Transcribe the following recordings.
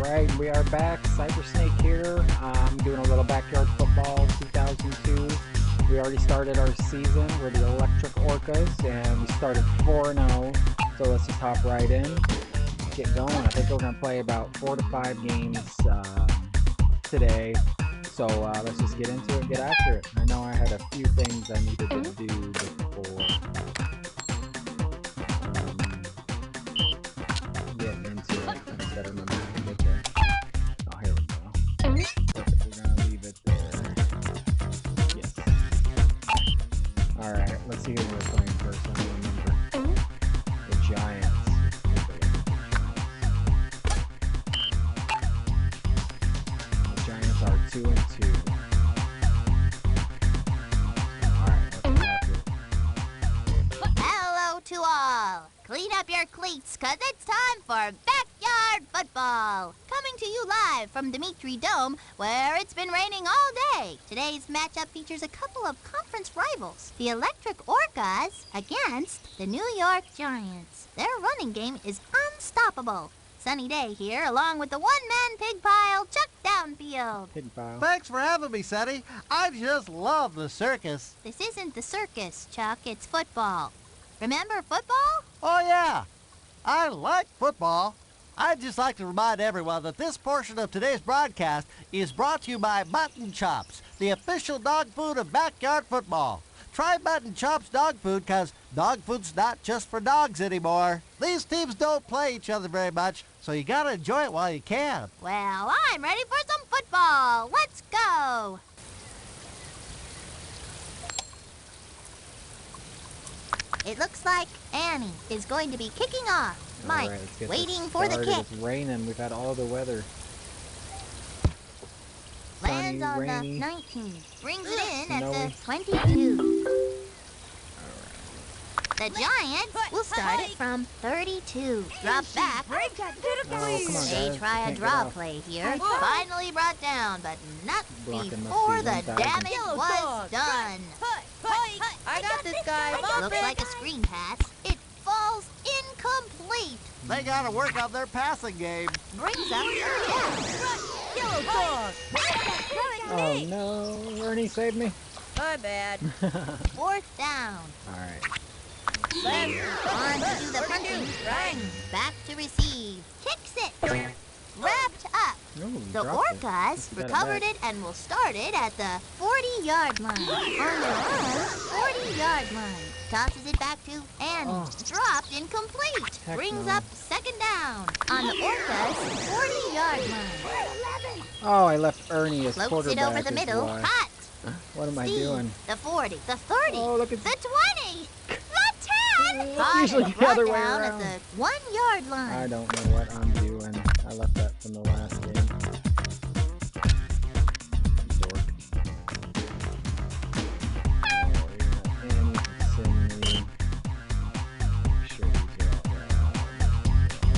right, we are back. Cyber Snake here. I'm doing a little backyard football 2002. We already started our season. We're the Electric Orcas, and we started 4-0. So let's just hop right in, get going. I think we're going to play about 4 to 5 games today. So let's just get into it and get after it. I know I had a few things I needed to do before getting into it. I just gotta remember how to get there. Oh, here we go. Perfect. We're gonna leave it there. Yes. Alright, let's see who we're playing first. I don't remember. The Giants. The Giants are 2-2. To all. Clean up your cleats, cause it's time for Backyard Football. Coming to you live from Dimitri Dome, where it's been raining all day. Today's matchup features a couple of conference rivals, the Electric Orcas against the New York Giants. Their running game is unstoppable. Sunny day here, along with the one-man pig pile chucked downfield. Pig pile. Thanks for having me, Sonny. I just love the circus. This isn't the circus, Chuck. It's football. Remember football? Oh, yeah. I like football. I'd just like to remind everyone that this portion of today's broadcast is brought to you by Mutton Chops, the official dog food of backyard football. Try Mutton Chops dog food, because dog food's not just for dogs anymore. These teams don't play each other very much, so you gotta enjoy it while you can. Well, I'm ready for some football. Let's go. It looks like Annie is going to be kicking off. Mike, right, waiting for the kick. It's raining. We've had all the weather. Lands Sunny, on rainy. the 19. Brings it in Snowy. at the 22. The Giants will start it from 32. Drop back. Oh, come on, They guys. try a Can't get draw off. play here. Finally brought down, but not Blocking the before the field. damage was done. I got this guy. Looks like a screen pass. It falls incomplete. They gotta work on their passing game. Brings up third down. Yellow dog. Oh no, Ernie saved me. My bad. Fourth down. Alright. On to do the punting. Right. Back to receive. Kicks it. Wrapped up. Ooh, The dropped it. Orcas Got it recovered back. it and will start it at the 40-yard line. On their own 40-yard line. Tosses it back to Annie. Oh. Dropped incomplete. Heck Brings no. up second down. On the Orcas 40-yard line. Oh, I left Ernie as Floats quarterback. it over the is middle. why. Hot. What am I Steve, doing? The 40. The 30. Oh, look at the 20. The 10. It's Hot usually and the brought other way down around. at the 1-yard line. I don't know what I'm doing. I left that from the last game. Dork. Oh, yeah. And Finley. Make sure these are all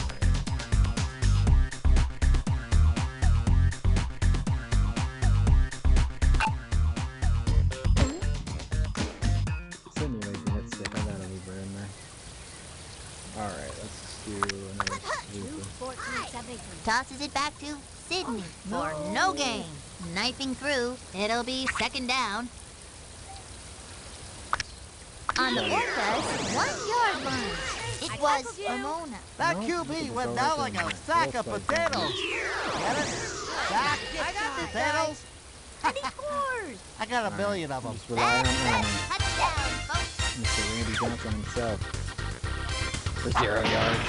Simulate the hit stick. I gotta leave her in there. Alright, let's just do another sweeper. Tosses it back to Sydney for no gain. Knifing through, it'll be second down. On the Orcas, 1-yard line. It was Ramona. That No, QB it's went over down to like a my sack of full side. potatoes. Get it? Sack I got this potatoes? And he scores. I got a million of them. Just rely on That's Ernie. a touchdown, folks. Mr. Randy Johnson himself. For 0 yards.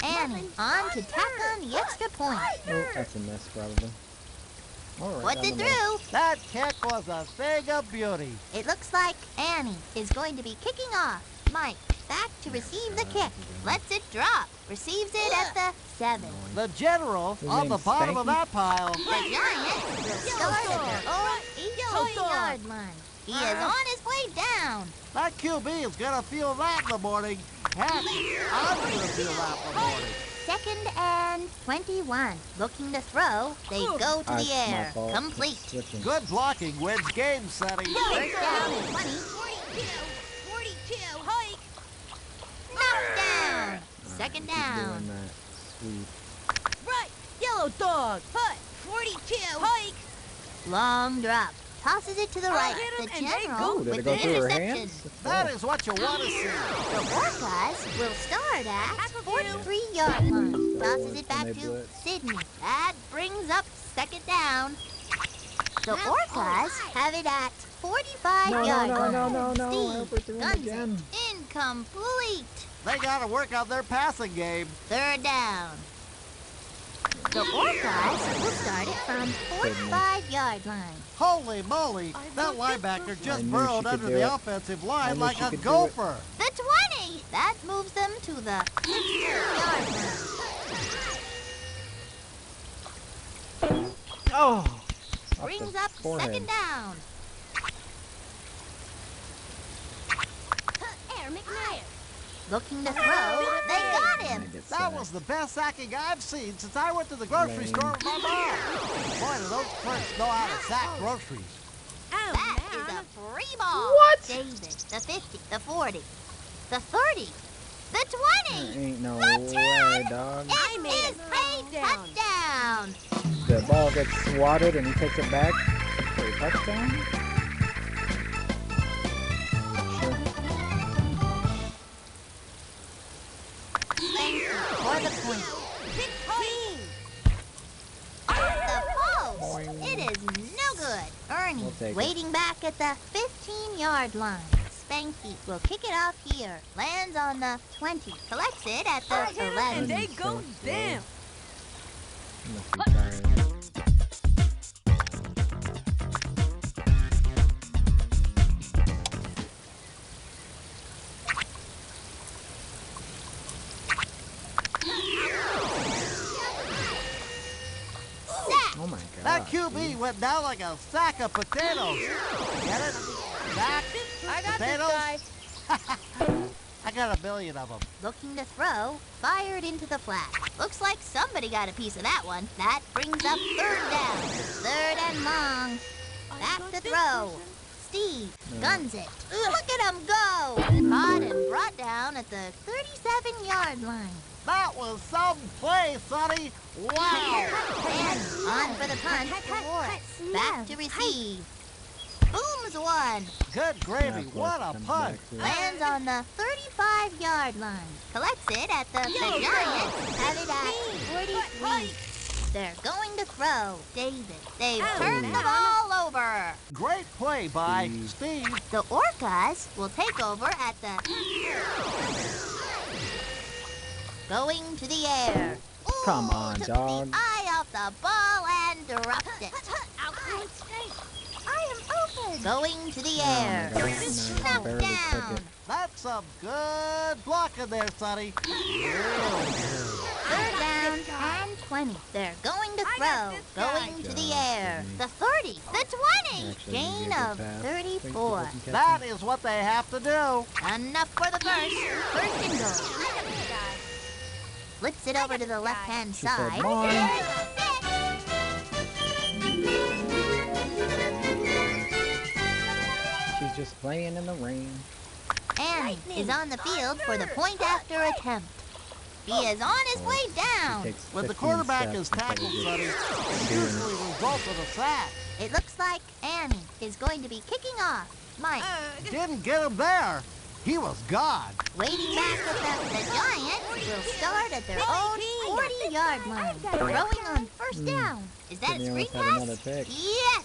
Annie on to tack on the extra point. Oh, that's a miss, probably. Alright, Puts down it the middle. through. That kick was a thing of beauty. It looks like Annie is going to be kicking off. Mike, back to receive the kick. Lets it drop. Receives it at the 7. The general His on the name's bottom of Spanky? that pile. The Giants will start at their own 18-yard line. He is on his way down. That QB is gonna feel that in the morning. Heck, I'm gonna feel that in the morning. 2nd and 21. Looking to throw. They go to Ah, the it's my air. fault. Complete. Switching. Good blocking wins games, Sonny. First down and 20. 42. 42. Hike. Knocked Second Keep down. doing that. Sweet. Right. Yellow dog. Hut. 42. Hike. Long drop. Tosses it to the right. hit 'em The and they general go. Ooh, did with it go the through her interception. hands? That is what you want to see. The Orcas will start at Tackle 43-yard line. Tosses When it back they to blitz. Sydney. That brings up second down. The Orcas have it at 45-yard line. No. Steve Overthrew him guns again. it. Incomplete. They got to work on their passing game. Third down. The Orcas will start it from 45-yard line. Holy moly, that linebacker I just knew burrowed she could under do the it. offensive I line knew like she a could do it. gopher. The 20. That moves them to the 16-yard line. Oh! Brings the up forehead. second down. Air McNair. Looking to throw. They got him. That was the best sacking I've seen since I went to the grocery store with my mom. Boy, do those clerks know how to sack groceries. Oh, That is man. a free ball. What? David, the 50, the 40, the 30, the 20. There ain't no The 10. way, dog. It made is it. a touchdown. The ball gets swatted and he takes it back for a touchdown? Sure. Thank you for the point. 15. The post. Boing. It is no good. Ernie We'll take it. waiting back at the 15-yard line. Spanky will kick it off here. Lands on the 20. Collects it at the Hit 'em 11. and they So go slow. down. He must be tired. Sack. Oh my god. That QB went down like a sack of potatoes. Get it? Sack? I got Potatoes? this guy. I got a million of them. Looking to throw. Fired into the flat. Looks like somebody got a piece of that one. That brings up third down. Third and long. Back to throw. Steve guns it. Look at him go! Caught and brought down at the 37-yard line. That was some play, Sonny. Wow. And on for the punt for Morris. Back to receive. Booms one. Good gravy. Of course What it a comes punt. back to it. Lands on the 35-yard line. Collects it at the Giants. Have it at 43. They're going to throw. David. They've turned the ball over. Great play by Steve. Steve. The Orcas will take over at the... Going to the air. Ooh, Come on, took dog. the eye off the ball and dropped it. I am open. Going to the air. Oh my God. No, Snap barely took down. it. That's some good blocking there, Sonny. Really good. Third down and 20. They're going to I got throw. this guy. Going to the Good air. job, The 30. The 20. Actually, Gain maybe a good of pass. 34. Think he That doesn't catch is what they have to do. Enough for the first. First and goal. Flips it over to the left-hand She said, side. "Mine." She's just playing in the rain. Annie is on the field for the point after attempt. He is on his way She down. takes When the 15 quarterback steps is before tackled, he Sonny, gets it usually results in a sack. It looks like Annie is going to be kicking off. Mike, Didn't get him there. He was gone. waiting back at the Giants will start at their own 40-yard line. Throwing on first down. Is that a Sydney screen almost had another pass? pick. Yes!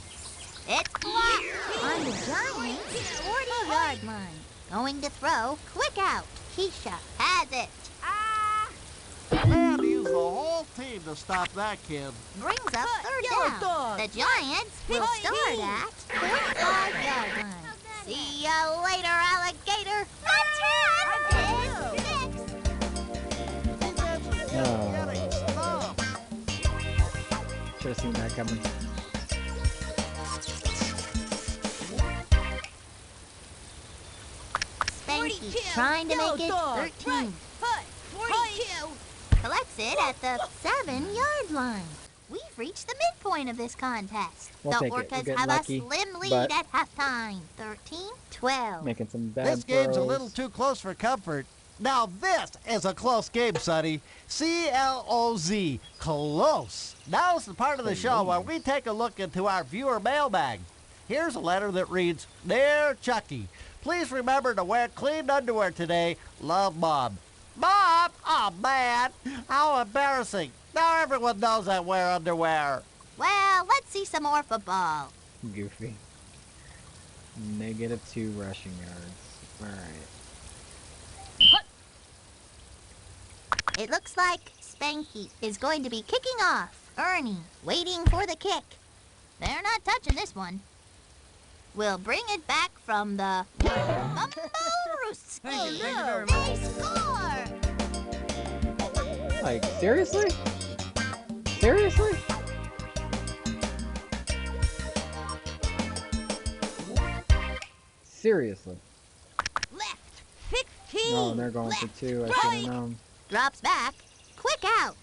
It's blocked on the Giants' 40-yard line. Going to throw. Quick out. Keisha has it. They had to use the whole team to stop that kid. Brings up third Yellow down. dog. The Giants will start at 45-yard line. See ya later, alligator. The 10 is fixed. Getting stuffed. Should have seen that coming. Spanky trying to make it 13. Hut. 42. Collects it at the 7-yard line. We've reached the midpoint of this contest. We'll the take it. We're Orcas getting have lucky, a slim lead but- at halftime. 13-12. Making some bad This game's a throws. little too close for comfort. Now this is a close game, Sonny. C-L-O-Z, close. Now is the part of the show where we take a look into our viewer mailbag. Here's a letter that reads, Dear Chucky, please remember to wear clean underwear today. Love, Mom. Mom? Oh, man. How embarrassing. Now everyone knows I wear underwear. Well, let's see some more football. Goofy. -2 rushing yards. Alright. It looks like Spanky is going to be kicking off. Ernie, waiting for the kick. They're not touching this one. We'll bring it back from the Bumble Roost. Thank you very They score! Like, seriously? Seriously? Seriously? Left. 16. No, they're going for 2. I should have known. Drops back. Quick out.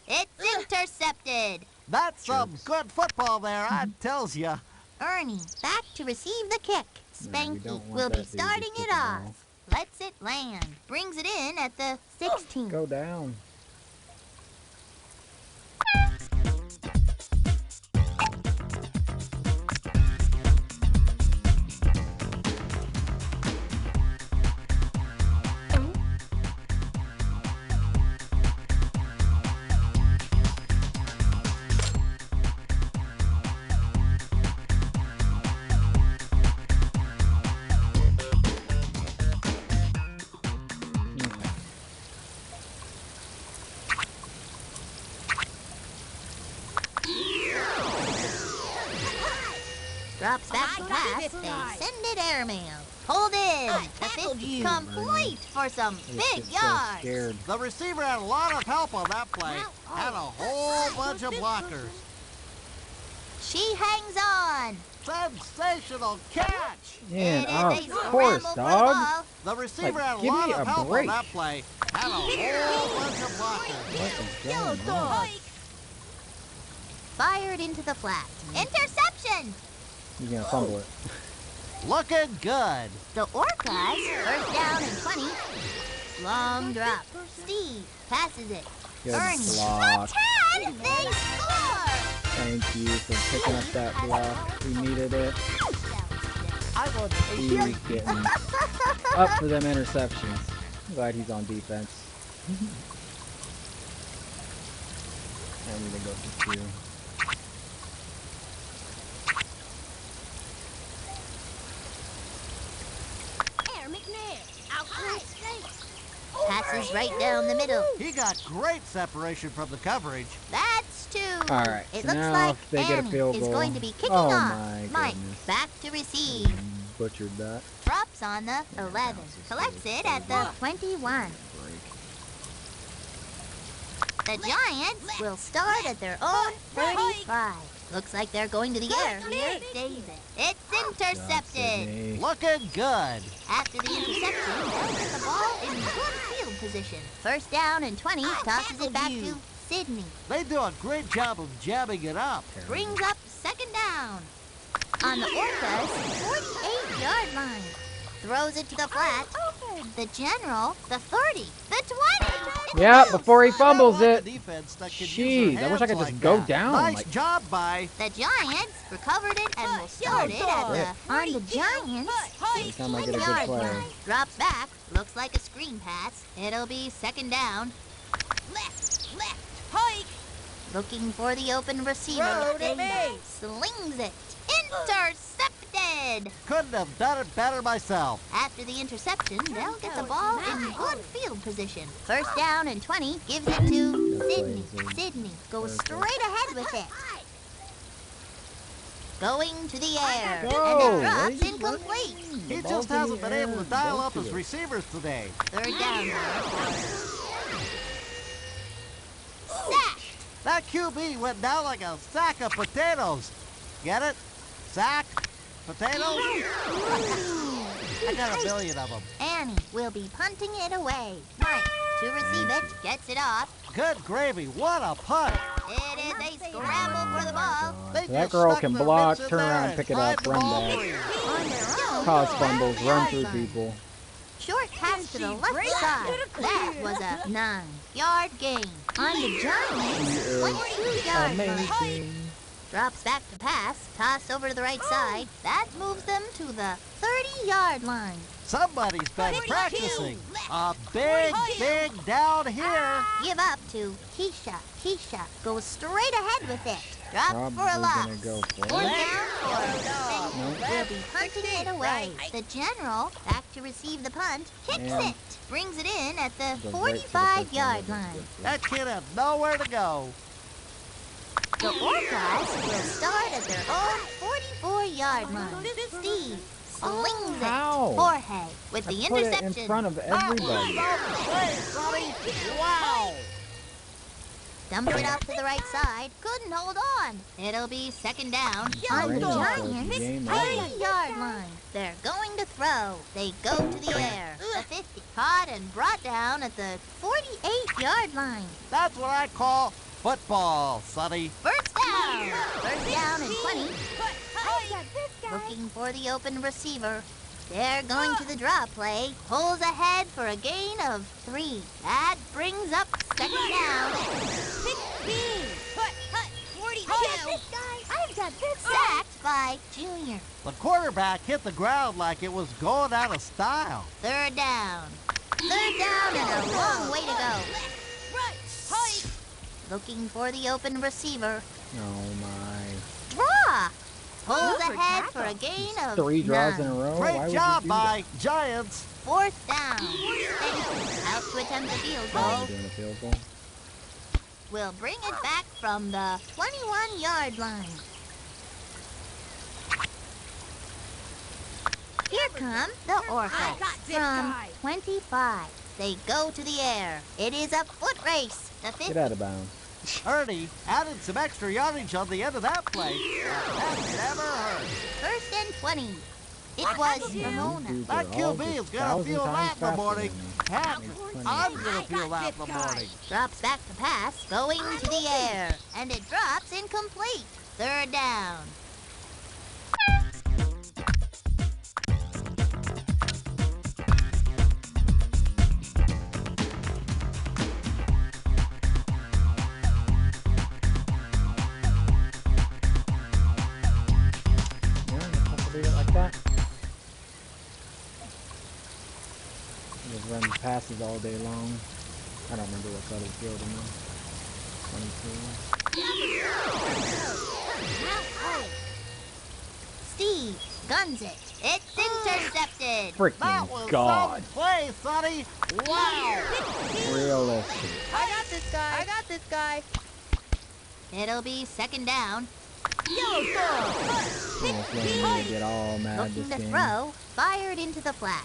It's intercepted. That's some Jerks. good football there, I tells ya. Ernie, back to receive the kick. No, we Spanky don't want will be that dude to starting kick it the off. ball. Lets it land. Brings it in at the 16. Go down. Drops back to I got pass. this They guy. send it airmail. Pulled in. I The tackled 50 you. complete for some I just big get so yards. scared. The receiver had a lot of help on that play. Had a whole bunch of blockers. She hangs on. Sensational catch! Man, And of they course, scramble for the dog. ball. The receiver Like, had a give lot me of a help break. on that play. Had a whole bunch of blockers. What is going on? Fired into the flat. Interception. You're gonna fumble it. Looking good. The Orcas, first down and 20. Long drop. Steve passes it. Good Ernie, block. the 10. They score. Thank you for picking up that block. We needed it. I was He was getting up for them interceptions. I'm glad he's on defense. I need to go for 2. Air McNair. Out clear straight. Passes right down the middle. He got great separation from the coverage. That's 2. All right, It so looks now like if they get a Annie field is goal- going to be kicking Oh off. my Mike, goodness. back to receive. Butchered that. Drops on the 11. Collects it at the 21. The Giants will start at their own 35. Looks like they're going to the air. Here's David. It's intercepted. Sydney. Looking good. After the interception, they'll get the ball in good field position. First down and 20. Tosses it back to Sydney. They do a great job of jamming it up. Brings up second down. On the Orcas, 48-yard line. Throws it to the flat. The general, the 30, the 20. Yeah, before he fumbles I don't like it. a defense that can use Jeez, their I wish I hands could just like go that. down. Nice Like, job by. The Giants recovered it and will start it at the on the Giants. every time I get a good 16-yard play. line. Drops back. Looks like a screen pass. It'll be second down. Left. Hike. Looking for the open receiver. Road at me. Slings it. Intercepted. Couldn't have done it better myself. After the interception, they'll get the ball in good field position. First down and 20. Gives it to Good Sydney. play, Zig. Sydney goes Perfect. straight ahead with it. Going to the air. Go! And it drops Ladies, incomplete. He The ball's just in the hasn't been able air. to dial Go up to his it. receivers today. Third down. Sack. That QB went down like a sack of potatoes. Get it? Sack? Potatoes? I got a billion of them. Annie will be punting it away. Mike, to receive it, gets it off. Good gravy. What a punt. It is a scramble for the ball. They So that just girl stuck can their block, mitts in turn there around, and pick it tried up, the run ball back. free. On their own. Cause back fumbles, to the run yard through line. people. Short pass to the left side. That was a 9-yard gain. On the Giants, 22-yard line. Amazing. Drops back to pass, toss over to the right side. That moves them to the 30-yard line. Somebody's been practicing. A big down here. Give up to Keisha. Keisha goes straight ahead with it. Drop for a loss. Gonna go for Fourth it. down for We'll be punting it away. The general, back to receive the punt, kicks And it. Brings it in at the Goes right to the 45-yard first one. line. That kid has nowhere to go. The Orcas will start at their own 44-yard line. Steve slings it. How? Jorge with the Put it interception. in front of everybody. Wow. Dumps it out to the right side. Couldn't hold on. It'll be second down on the Rangers Giants' game 30-yard line. They're going to throw. They go to the air. The 50 caught and brought down at the 48-yard line. That's what I call football, Sonny. First down. First down and 20. I got this guy. Looking for the open receiver. They're going to the draw play. Pulls ahead for a gain of 3. That brings up second down. 16. 42. I got this guy. I've got this guy. Sacked by Junior. The quarterback hit the ground like it was going out of style. Third down. Third down and a long way to go. Right. Height. Looking for the open receiver. Oh my. Draw. Pulls Super ahead for tackle. a gain of 3 draws in a 9. row. Why Great would job you do by Giants. Fourth down. Steady. Out to attempt a field that? Oh, goal. doing a field goal. We'll bring it back from the 21-yard line. Here come the I Orcas got this from guy. 25. They go to the air. It is a foot race. The 50. Get out of bounds. Ernie added some extra yardage on the end of that play. That's never hurt. First and 20. It was Ramona. Dudes That are all QB is just gonna 1,000 feel times that in the faster morning. than me. Heck, It's funny. I'm gonna feel that in the morning. Drops back to pass, going to the air. And it drops incomplete. Third down. Yeah, let's have to leave it like that. Just run passes all day long. I don't remember what side of the field I'm on. 22. Steve guns it. It's intercepted. That Freaking was God. some play, Sonny. Wow. Realistic. I got this guy. I got this guy. It'll be second down. Almost made me get all mad Looking this to game. throw, fired into the flat.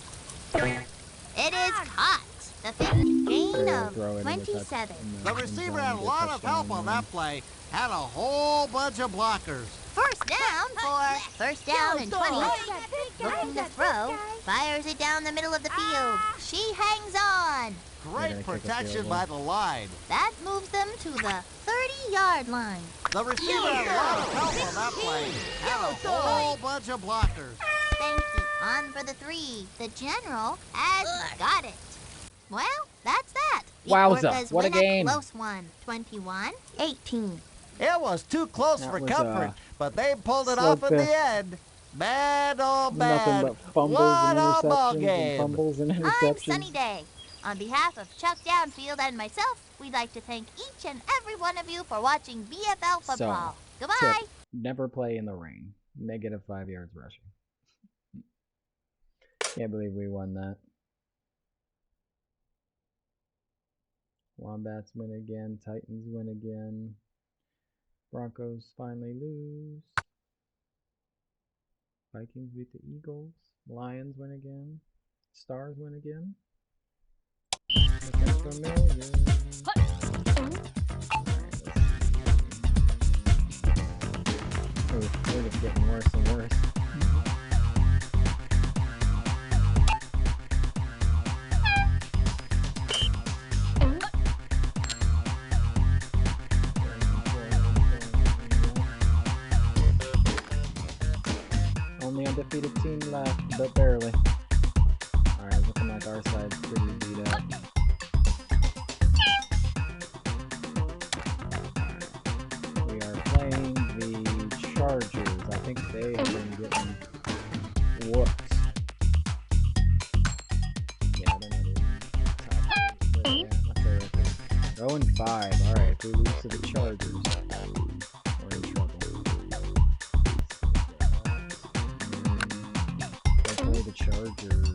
It is caught. The 50 gain They're of throwing in the touch- 27. in The end receiver zone had a to get lot of help touchdown on run. that play. Had a whole bunch of blockers. First down for first down and 20. I got this guy. Looking I to got throw, this guy. fires it down the middle of the field. She hangs on. gonna Great kick a field protection goal. by the line. That moves them to the 30-yard line. The receiver had a lot of help on that play. Had a whole bunch of blockers. Thank you. On for the 3. The general has got it. Well, that's that. The Wowza, Orcas what a win game. close one. 21-18. It was too close That for was, comfort, but they pulled it off in slugfest. the end. Man, oh Nothing man. but fumbles What and a ball interceptions and game. fumbles and I'm interceptions. Sunny Day. On behalf of Chuck Downfield and myself, we'd like to thank each and every one of you for watching BFL football. Goodbye. Tip, never play in the rain. Negative 5 yards rushing. Can't believe we won that. Wombats win again. Titans win again. Broncos finally lose. Vikings beat the Eagles. Lions win again. Stars win again. Looking familiar. Ooh, we're just getting worse and worse. Only undefeated team left, but barely. Alright, looking like our our side's pretty beat up. We are playing the Chargers. I think they have been getting whooped. Yeah, they're not even top 8. They're up there. 0-5. Alright, if we lose to the Chargers, we're in trouble. Let's play the Chargers.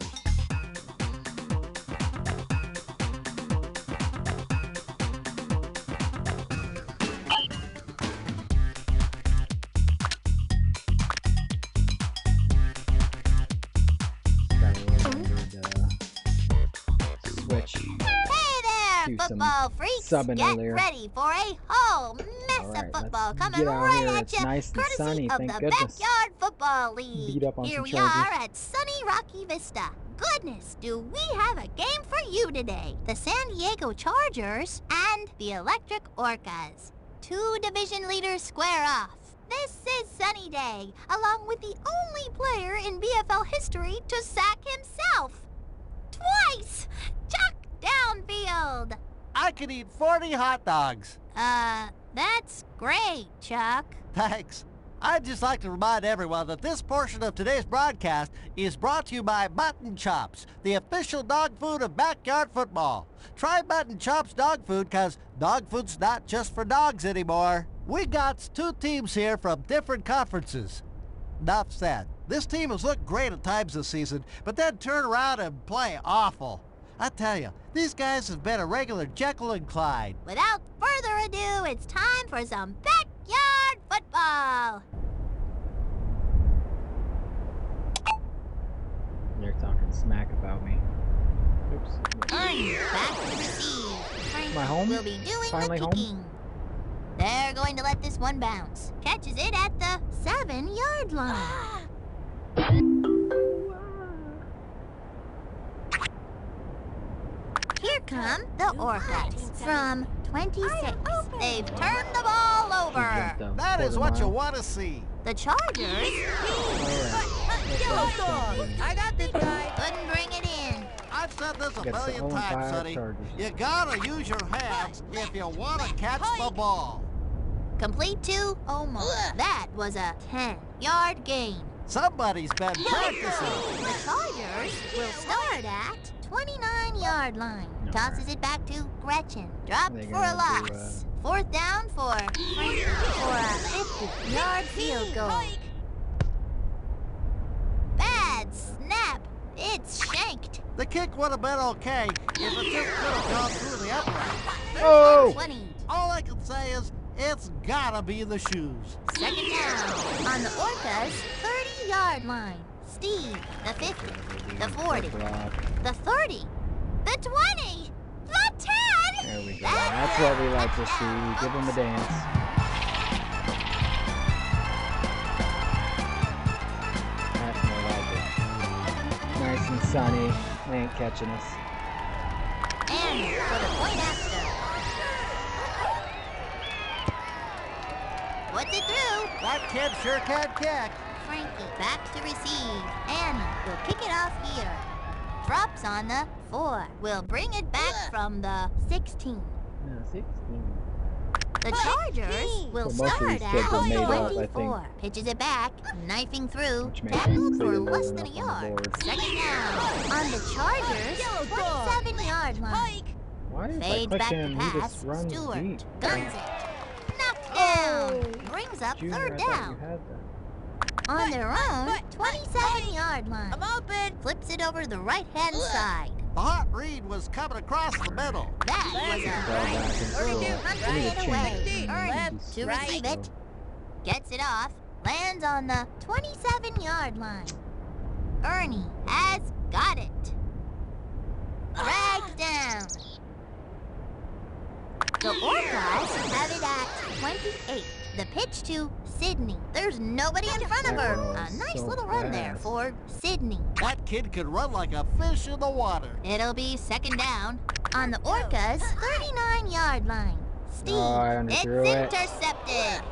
Switch. Hey there, Do football freaks! subbing Get earlier. ready for a whole mess Alright, of football let's coming get out right here. at It's you, nice and courtesy sunny, of thank the goodness. Backyard Football League. Beat up on Here some we Chargers. are at sunny Rocky Vista. Goodness, do we have a game for you today? The San Diego Chargers and the Electric Orcas. Two division leaders square off. This is Sunny Day, along with the only player in BFL history to sack himself. Twice! Chuck downfield! I could eat 40 hot dogs. That's great, Chuck. Thanks. I'd just like to remind everyone that this portion of today's broadcast is brought to you by Mutton Chops, the official dog food of backyard football. Try Mutton Chops dog food, because dog food's not just for dogs anymore. We got two teams here from different conferences. Enough said. This team has looked great at times this season, but then turn around and play awful. I tell you, these guys have been a regular Jekyll and Clyde. Without further ado, it's time for some backyard football. They're talking smack about me. Oops. Ernie back to receive. Frankie Am I home? will be doing Finally the home? kicking. They're going to let this one bounce. Catches it at the 7-yard line. Here come the Orcas from 26. They've turned the ball over. That is what you want to see. The Chargers Yellow dog! I got this guy. couldn't bring it in. I've said this a Against the million 0-5 times, sonny. Chargers. You gotta use your hands if you want to catch the ball. Complete to Omar. That was a 10-yard gain. Somebody's been practicing. The Chargers will start at 29-yard line. Tosses it back to Gretchen. Dropped They're for a gonna do, loss. Fourth down for Frankie for a 50-yard field goal. Bad snap. It's shanked. The kick would have been okay if it just could have gone through the upright. Oh! 20. All I can say is it's gotta be the shoes. Second down on the Orcas' 30-yard line. Steve, the 50, the 40, the 30, the 20, the 10. There we go. That's what we like to see. Give them a dance. That's more like it. Nice and sunny. They ain't catching us. And for the point after. What's it through? That kid sure can kick. Frankie back to receive. Annie will kick it off here. Drops on the 4. Will bring it back from the 16. Yeah, 16. The Chargers will So most of start these kids are at made up, I 24. Pitches it back, knifing through. Which makes Tackled sense. They for didn't less have than a enough on the yard. board. Second down on the Chargers' 27-yard line. Why if I Fades click back him, to he pass. just runs Stewart deep? guns it. Knocked down. Brings up Junior, third I thought down. you had that. On their own 27-yard line. I'm open. Flips it over to the right-hand side. The hot read was coming across the middle. That was Ball a back and Ernie forth. hunting We need it to away. change it. Ernie Left, to right. receive it. Gets it off. Lands on the 27-yard line. Ernie has got it. Dragged down. The Orcas have it at 28. The pitch to Sydney. There's nobody in front of her. A nice So little run there fast. for Sydney. That kid could run like a fish in the water. It'll be second down on the Orcas' 39-yard line. Steve, Oh, I it's underthrew it. intercepted.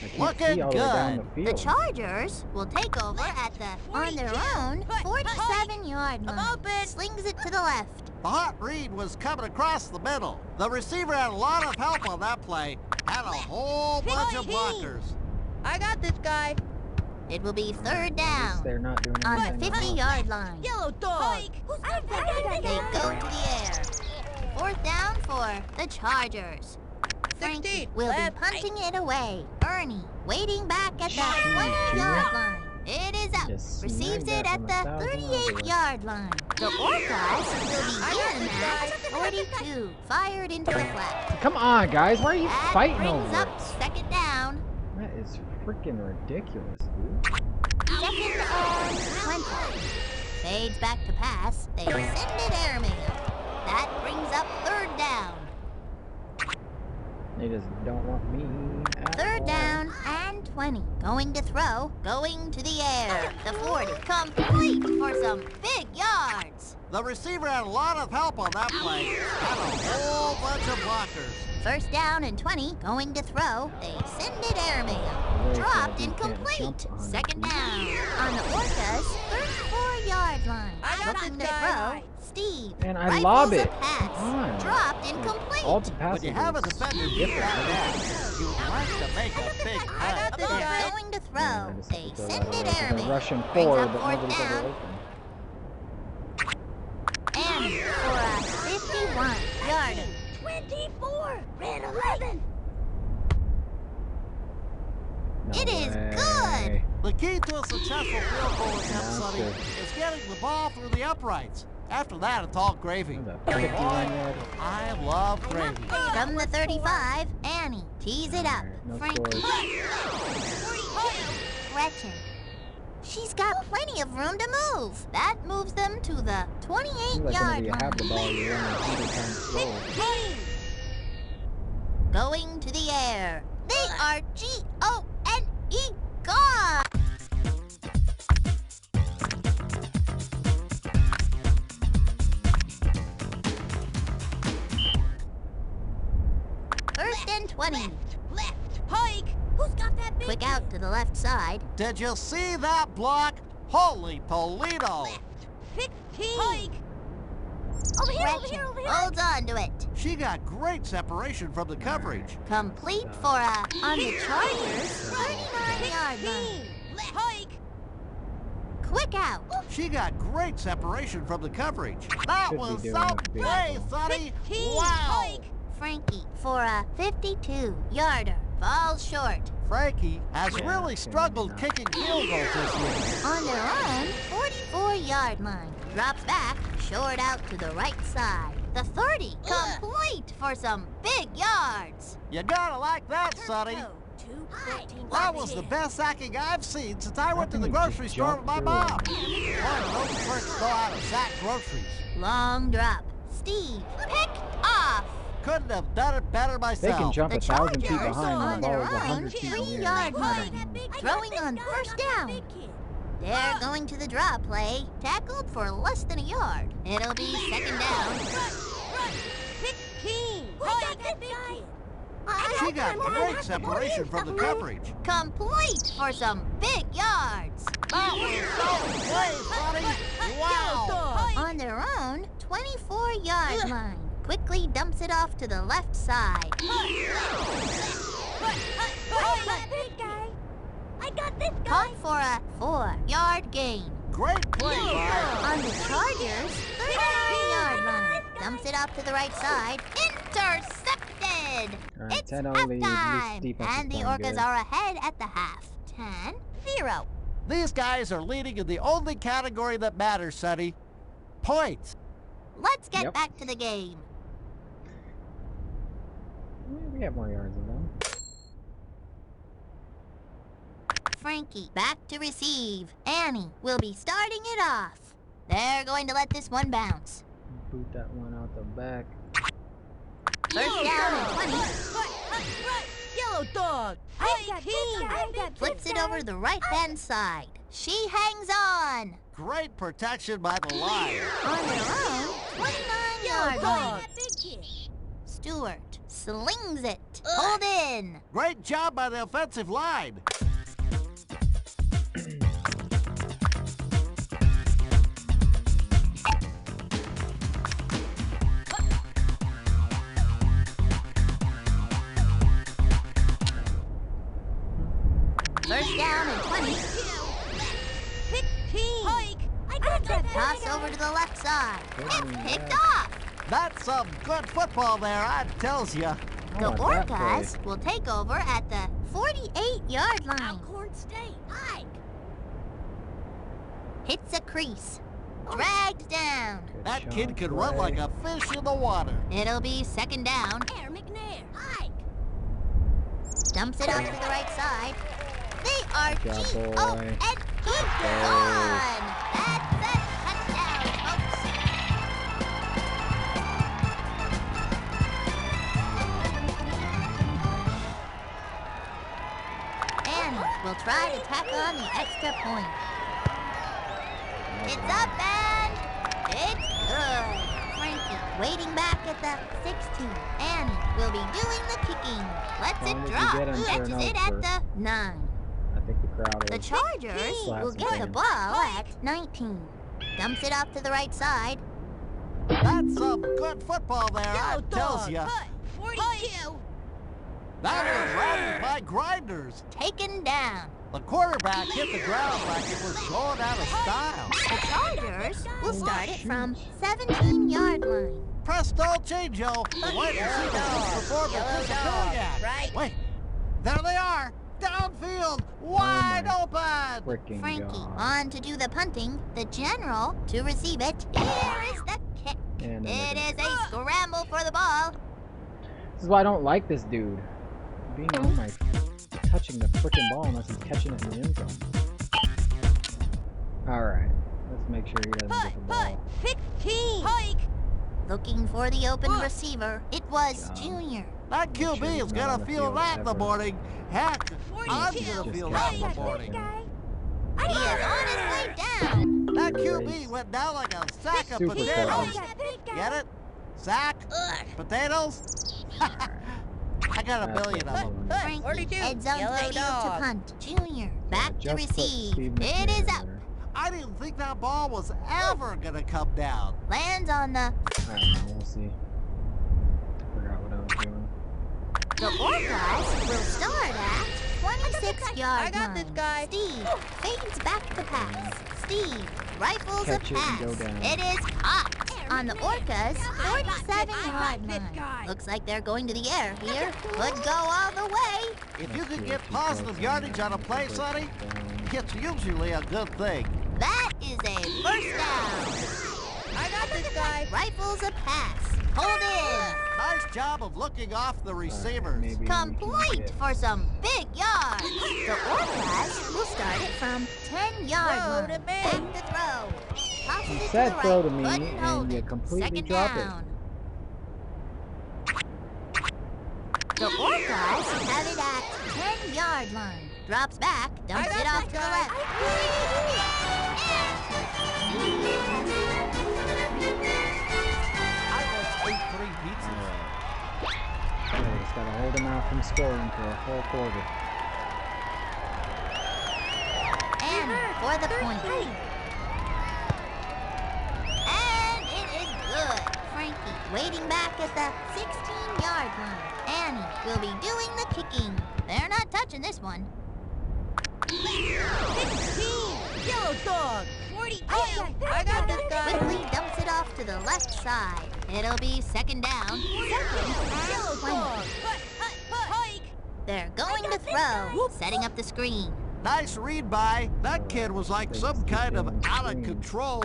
I can't Looking see all the way down good. the The field. Chargers will take over at the, on their own, 47-yard line. open. Slings it to the left. The hot read was coming across the middle. The receiver had a lot of help on that play. Had a whole bunch of blockers. I got this guy. It will be third At least down they're not doing on the anything wrong. 50-yard line. Yellow dog. They go to the air. Fourth down for the Chargers. Frankie 16, will be left. punting it away. Ernie waiting back at the 20-yard line. It is up. Just Receives snagged it that at from the 1,000 38-yard line. The Orcas will begin got at 42. Fired into the flat. Come on, guys. Why are you That fighting brings over up it? second down. That is freaking ridiculous, dude. Second and 20. Fades back to pass. They send it airmail. That brings up third down. They just don't want me at Third all. down and 20. Going to throw. Going to the air. The 40. Complete for some big yards. The receiver had a lot of help on that play. Had a whole bunch of blockers. First down and 20. Going to throw. They send it airmail. Very Dropped sad you can't incomplete. jump on it. Second down. On the Orcas, 34-yard line. I got Looking this to guy. throw. Steve. And I rifles lob a it. pass. Come on. Dropped incomplete. All the passes When you have a are defender beat different. like that, you like to make a big I cut. got this guy. They're going to throw. Yeah, I just have They to throw send that it away. airmail. They're rushing Brings forward, up but fourth nobody's down. ever open. And for a 51-yarder. 24. Red 11. No It is way. good. The key to a successful field goal attempt, That's Sonny, good. is getting the ball through the uprights. After that, it's all gravy. What a 51-yard. I love gravy. From the 35, Annie tees it up. Alright, no Frankie. scores. Gretchen. She's got plenty of room to move. That moves them to the Seems like whenever 28-yard you have the line. ball, you run 100 times slower. Going to the air. They are G-O-N-E gone. First and 20. Left. Pike. Who's got that big Quick out to the left side. Did you see that block? Holy Polito! 15. Pike. Over here, over Gretchen here, over here. holds on to it. She got great separation from the coverage. Complete for a, on the Chargers, 39-yard line. Left. Pike. Quick out. She got great separation from the coverage. That Should be was doing some a field play, goal. Sonny! 15. Wow! Pike. Frankie for a 52-yarder. Falls short. Frankie has Yeah, really okay, struggled maybe kicking field goals this year. On their own 44-yard line. Drops back, short out to the right side. The 30, complete for some big yards. You gotta like that, Sonny. 2:13. That was the best sacking I've seen since I went to the How can you grocery just store jump with my through mom. it? Boy, those tricks know how to sack groceries. Long drop. Steve picked off. Couldn't have done it better They myself. can jump The 1,000 feet Chargers behind on when the their ball is own 100 feet in the air. 3-yard line. Throwing on first down. They're going to the draw play. Tackled for less than a yard. It'll be second down. 15. I got that big kid. She got great separation from the coverage. Complete for some big yards. That was so play, Sonny. Wow! On their own 24-yard line. Quickly dumps it off to the left side. I got this guy. Caught for a 4-yard gain. Great play, Brian. On the Chargers 39-yard line. Dumps it off to the right side. Intercepted. All right, It's 10-0 lead. At least halftime. defense is And the playing Orcas good. are ahead at the half. 10-0. These guys are leading in the only category that matters, Sonny. Points. Let's get Yep. back to the game. We have more yards than them. Frankie back to receive. Annie will be starting it off. They're going to let this one bounce. Boot that one out the back. First down and 20. Yellow dog. I got this guy. Flips it over the right-hand side. She hangs on. Great protection by the line. On their own 29-yard line. Stewart slings it. Hold in. Great job by the offensive line. First down and 20. Hike. I got that. Toss over to the left side. It's picked off. That's some good football there, I tells ya. The Oh, that Orcas play. will take over at the 48-yard line. Alcorn State. Hike. Hits a crease. Dragged down. Good That kid shot, can run play. like a fish in the water. It'll be second down. Air McNair. Hike. Dumps it off to the right side. They are Good job, G-O boy. and he's gone. That's a touchdown, folks. And we'll try to tack on the extra point. It's up and it's good. Frankie waiting back at the 16. Annie will be doing the kicking. Lets As long it as you drop. get him for Catches an it out at the 9. I think the crowd The will. Chargers Slap will some get the fans. ball at 19. Dumps it off to the right side. That's some good football there, I Yellow tells dog. ya. 42. That was ran by grinders. Taken down. The quarterback hit the ground like it was going out of style. The Chargers will start it from 17-yard line. Presto changeo. The wide receiver just performed a disappearing act. Right. Wait, there they are. Downfield, wide my open. Freaking Frankie God. on to do the punting. The general to receive it. Here is the kick. And then It they're is gonna- a scramble for the ball. This is why I don't like this dude. Being on my touching the freaking ball unless he's catching it in the end zone. Alright. Let's make sure he doesn't get the ball. 15. Hike. Looking for the open receiver. It was Job. Junior. That Make sure QB he's is not on gonna the feel field that in the ever. morning. Heck, I'm 42. gonna feel Just that in the catch morning. it. He is on his way down. That Nice. QB went down like a sack of Super potatoes. close. Get it? Sack? Potatoes? I got a That's billion of what them. I'm Frankie 42. heads on to Yellow the field to dog. punt. Junior back to Just put receive. Steve It is McNair up. there. I didn't think that ball was ever gonna come down. Lands on the I don't know, we'll see. Forgot what I was doing. The Orcas will start at 26-yard I got this guy. Steve fades back to pass. Steve rifles Catch a it and pass. go down. It is caught on the Orcas' I got 47-yard this line. guy. Looks like they're going to the air here. Could go all the way. If you Let's can see get if he goes positive yardage on a there. play, Sonny, it's usually a good thing. That is a first down. I got this guy. Rifles a pass. Hold in. Nice job of looking off the receivers. Maybe we can Complete get- for some big yards. The Orcas will start it from 10-yard Throw line. to me. Back to throw. Tosses You it said to the throw right. to me, Couldn't and hold you it. completely Second drop it. down. The Orcas have it at 10-yard line. Drops back, dumps got it off this to the guy. left. I almost ate 3 pizzas. Yeah, just gotta hold him out from scoring for a whole quarter. And for the point. And it is good. Frankie waiting back at the 16-yard line. Annie will be doing the kicking. They're not touching this one. 16. Yellow dog. 42. I got this guy. Quickly dumps it off to the left side. It'll be second down. Yellow dog. Hike. They're going to throw. Setting up the screen. Nice read by. That kid was like some kind of out of control,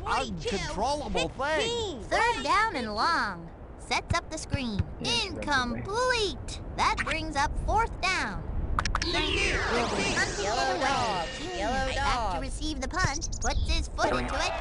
42, uncontrollable thing. 15. Third down and long. Sets up the screen. Yeah, it's Incomplete. That brings up fourth down. Frankie will be punting Yellow it away. dog. Junior Yellow back to dog. receive the punt. Puts his foot into it.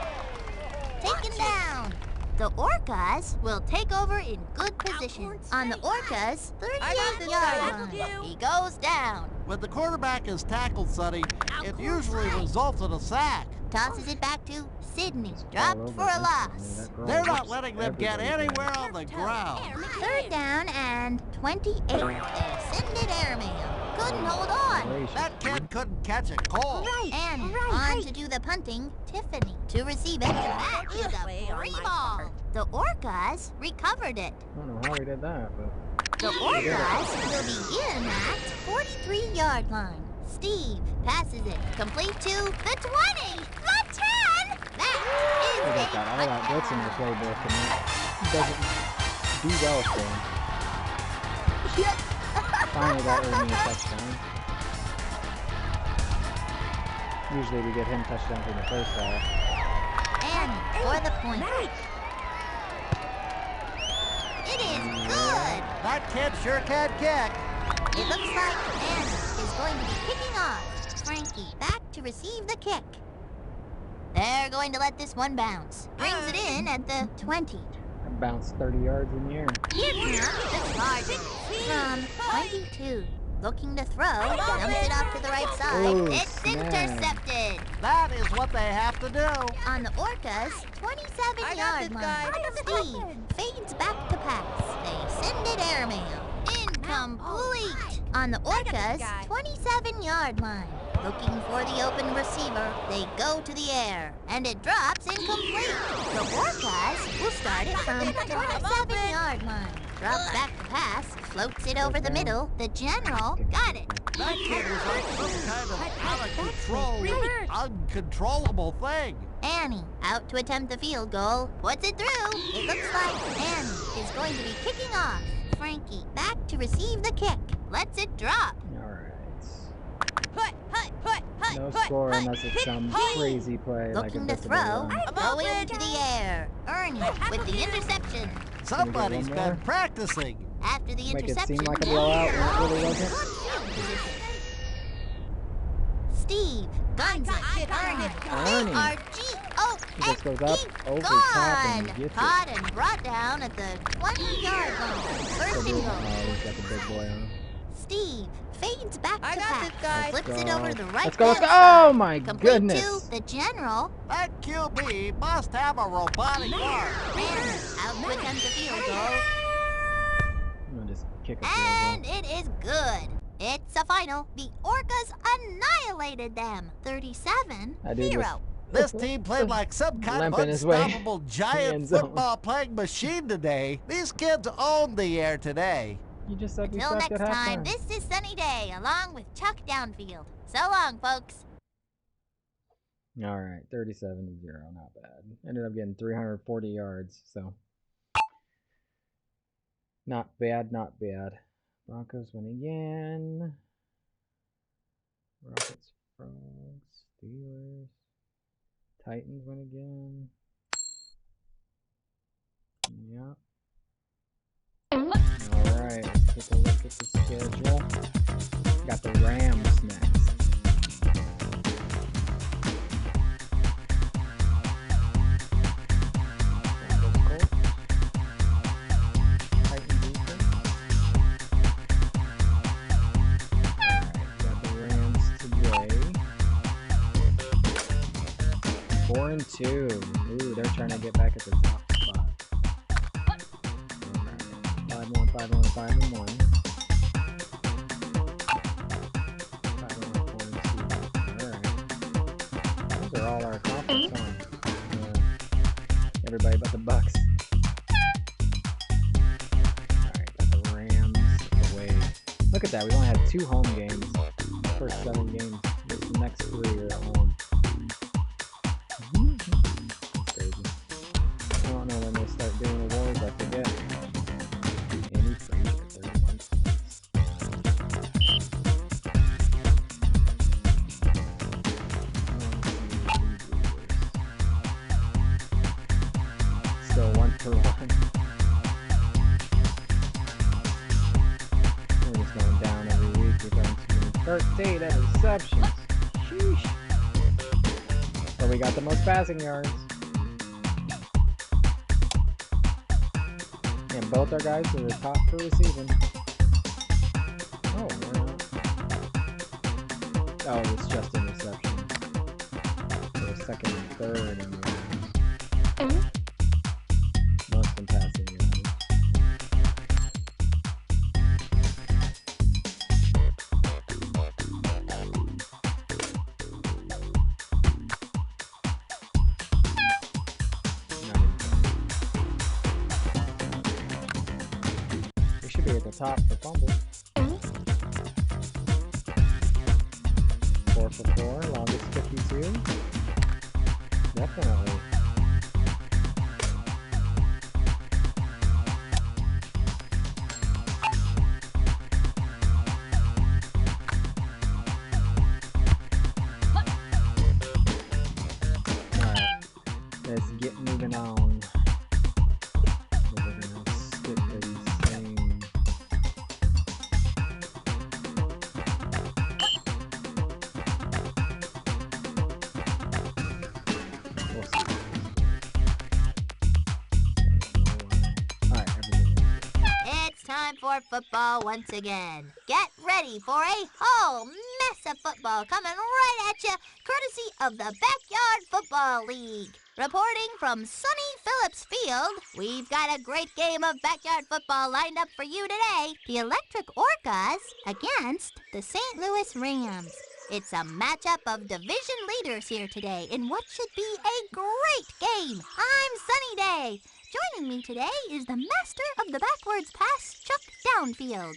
Taken down. The Orcas will take over in good position. On the Orcas' I got this guy. 38-yard That'll line. do. He goes down. When the quarterback is tackled, Sonny, it usually results in a sack. tosses it back to Sydney. Just Dropped fall for over a instantly. loss. That girl They're not whips letting them get everybody anywhere down. on the ground. Third down and 28. They send it airmail. Couldn't hold on. Gracious. That kid couldn't catch a cold. And on to do the punting, Tiffany. To receive it, that is a free ball. The Orcas recovered it. I don't know how we did that, but The Orcas will begin at 43-yard line. Steve passes it complete to the 20, the 10. That we is got that all that blitz in the playbook, and it doesn't do well for him. Finally got Ernie a touchdown. Usually we get him touchdowns in the first half. Annie for the point. It is good. That kid sure can kick. It looks like Annie is going to be kicking off. Frankie back to receive the kick. They're going to let this one bounce. Brings it in at the 20. It bounced 30 yards in the air. Here comes the Chargers from 22. Looking to throw, dumps it off to the right side. Oh, It's snap. intercepted. That is what they have to do. On the Orcas, 27-yard line. Steve fades back to pass. They send it airmail. Incomplete. On the Orcas, 27-yard line. Looking for the open receiver, they go to the air, and it drops incomplete. The Orcas will start it from 27-yard line. Drops back the pass, floats it over the middle. The general got it. That kid was like some kind of uncontrollable thing. Annie out to attempt the field goal. Puts it through. It looks like Annie is going to be kicking off. Frankie back to receive the kick. Lets it drop. Alright. No score unless it's some crazy play like a Looking to visible throw. run. Going to the air. Ernie with the interception. Somebody's one more? been practicing. After the Make it interception, seem like a blowout when it really wasn't. good field position. Steve guns it. Ernie. Ernie. A-R-G-O-N-E. He just goes up, over the top, and Gone. gets it. Caught and brought down at the 20-yard line. First and Oh, goal. he's got the big boy on. Steve fades back to I got pass. this, guys. Flips Let's it go. over to the right Let's go, let's go. hand side. Oh my Complete goodness. to the general. That QB must have a robotic arm. And out to attempt the field goal. I'm gonna just kick a field And it is good. It's a final. The Orcas annihilated them. 37-0. That dude was This team played like some kind of Limping his way unstoppable to the giant end zone. football playing machine today. These kids owned the air today. You just said we Until sucked next at time, halftime. this is Sunny Day along with Chuck Downfield. So long, folks. Alright, 37-0, not bad. Ended up getting 340 yards, so not bad, not bad. Broncos win again. Rockets, Frogs, Steelers, Titans win again. Yep. Alright, let's take a look at the schedule. Got the Rams next. Broncos, Colts. Titans, Eagles. Alright, got the Rams today. 4-2. Ooh, they're trying to get back at the top spot. 5-1, 5-1, 5-1. 5-1, 4-2. Alright. Those are all our accomplishments, huh? Everybody but the Bucks. Alright, got the Rams away. Look at that, we only had 2 home games. First 7 games. The next 3 are at home. That's crazy. I don't know when they start doing awards, I forget. Andy Frazier, 31 points. Still 1 for 1. We're just going down every week. We're going to 13 interceptions. Sheesh. But we got the most passing yards. And both our guys are the top for receiving. Oh, wow. Oh, it's just interception. So it's second and third. Most in passing yards. We should be at the top for fumble. 4 for 4, longest 52. Definitely. Alright, let's get moving on. We're gonna stick to these same. We'll see. Alright, everything is good. It's time for football once again. Get ready for a whole mess of football coming right at you, courtesy of the Backyard Football League. Reporting from sunny Phillips Field, we've got a great game of backyard football lined up for you today. The Electric Orcas against the St. Louis Rams. It's a matchup of division leaders here today in what should be a great game. I'm Sunny Day. Joining me today is the master of the backwards pass, Chuck Downfield.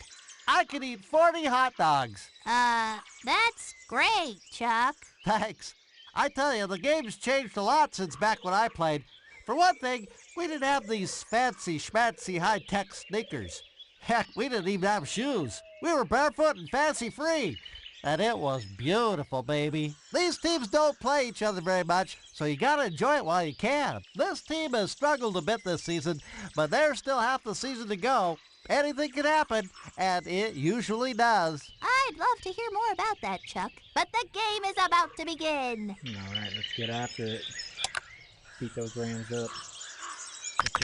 I could eat 40 hot dogs. That's great, Chuck. Thanks. I tell you, the game's changed a lot since back when I played. For one thing, we didn't have these fancy schmancy high-tech sneakers. Heck, we didn't even have shoes. We were barefoot and fancy-free. And it was beautiful, baby. These teams don't play each other very much, so you gotta enjoy it while you can. This team has struggled a bit this season, but there's still half the season to go. Anything can happen, and it usually does. I'd love to hear more about that, Chuck. But the game is about to begin. Alright, let's get after it. Beat those Rams up.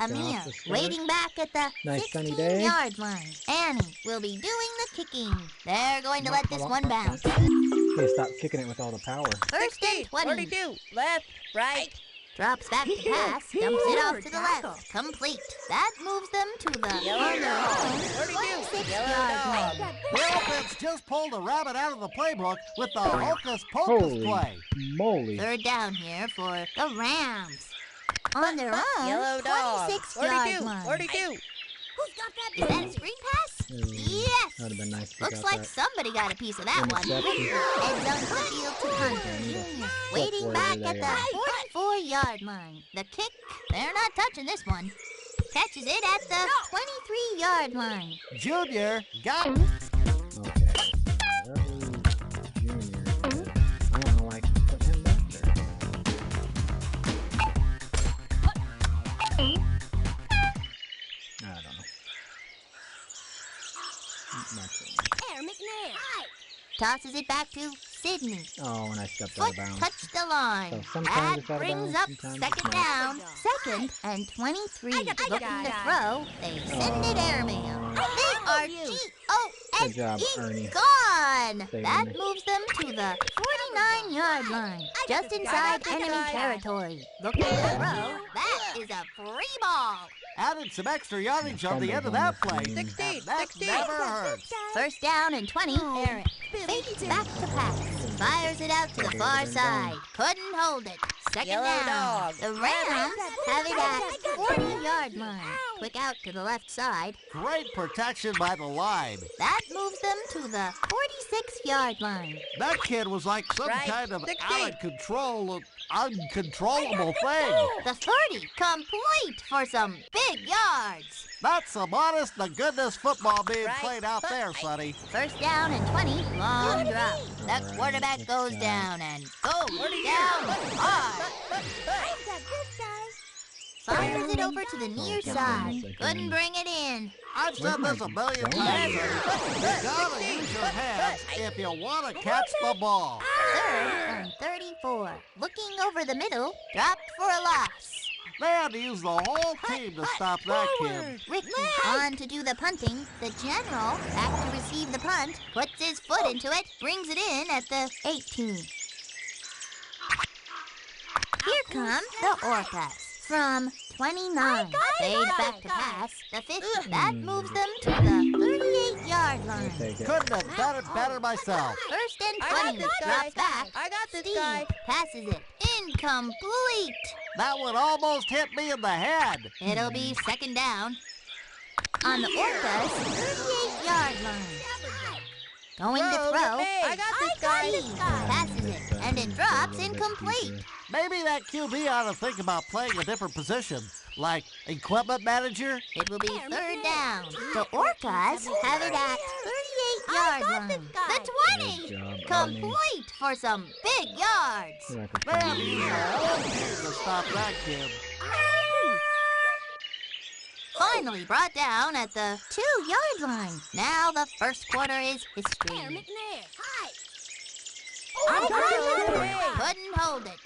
Amir waiting back at the Nice sunny day. 16-yard line. Annie will be doing the kicking. They're going to let this one bounce. You gotta stop kicking it with all the power. First and 20. 42. Left, right. Drops back to pass, dumps it off to the left. Complete. That moves them to the Yellow dog. 42. 26-yard line. The offense just pulled a rabbit out of the playbook with the hocus pocus Holy play. moly. Third down here for the Rams. On their own Yellow dog. 26-yard 42. line. 42. Who's got that? Is that a screen pass? Yes. That would have been nice if we Looks got like that. somebody got a piece of that one. Interception. End zone to the field to Hunter Jr. Waiting back at the 44-yard line. The kick, they're not touching this one. Catches it at the 23-yard line. Junior got Okay. That was Junior. I don't know why I keep putting him back there. I don't know. Air McNair. Tosses it back to Sydney. Oh, and I stepped out Foot of bounds. touched the line. So sometimes That it's out of brings bounds, up sometimes second it's not. down. Second and 23. I got Looking to it. throw. They send it airmail. They are Good job, Ernie. G-O-N-E gone. Saving That me. moves them to the 49-yard line. Just inside enemy territory. Looking to throw. That is a free ball. added some extra yardage on the end of that play. 16, That 16. never hurts. First down and 20. Eric fakes back to pass. Fires it out to the far side. Couldn't hold it. Second Yellow down. dog. The Rams have it at 40-yard line. Quick out to the left side. Great protection by the line. That moves them to the 46-yard line. That kid was like some Right, kind of 16. out of control, uncontrollable thing. The 30 complete for some big yards. That's some honest to goodness football being Right, played out there, Sonny. First down and 20. Long drop. The quarterback goes down and goes down hard. Fires it over to the near side. Couldn't bring it in. I've said this a million times. You gotta use your hands if you want to catch the ball. Third and 34. Looking over the middle. Dropped for a loss. They had to use the whole team to stop that kid. Ricky on to do the punting. The general back to receive the punt. Puts his foot into it. Brings it in at the 18. come the Orcas. From 29, fades back to pass. The 50, that moves them to the 38-yard line. Take it. Couldn't have done it better myself. First and I got 20, this guy. drops back. I got this Steve guy. passes it. Incomplete. That one almost hit me in the head. It'll be second down. On the Orcas, 38-yard line. Going to throw. I got this guy. Steve passes it, and it drops incomplete. Maybe that QB ought to think about playing a different position, like equipment manager. It will be third down. The Orcas have it at 38-yard line. The 20. Good job, Barney. Complete for some big yards. You're like a Man, fan. he's old to stop that kid. Finally brought down at the 2-yard line. Now the first quarter is history. Hi. Couldn't hold it.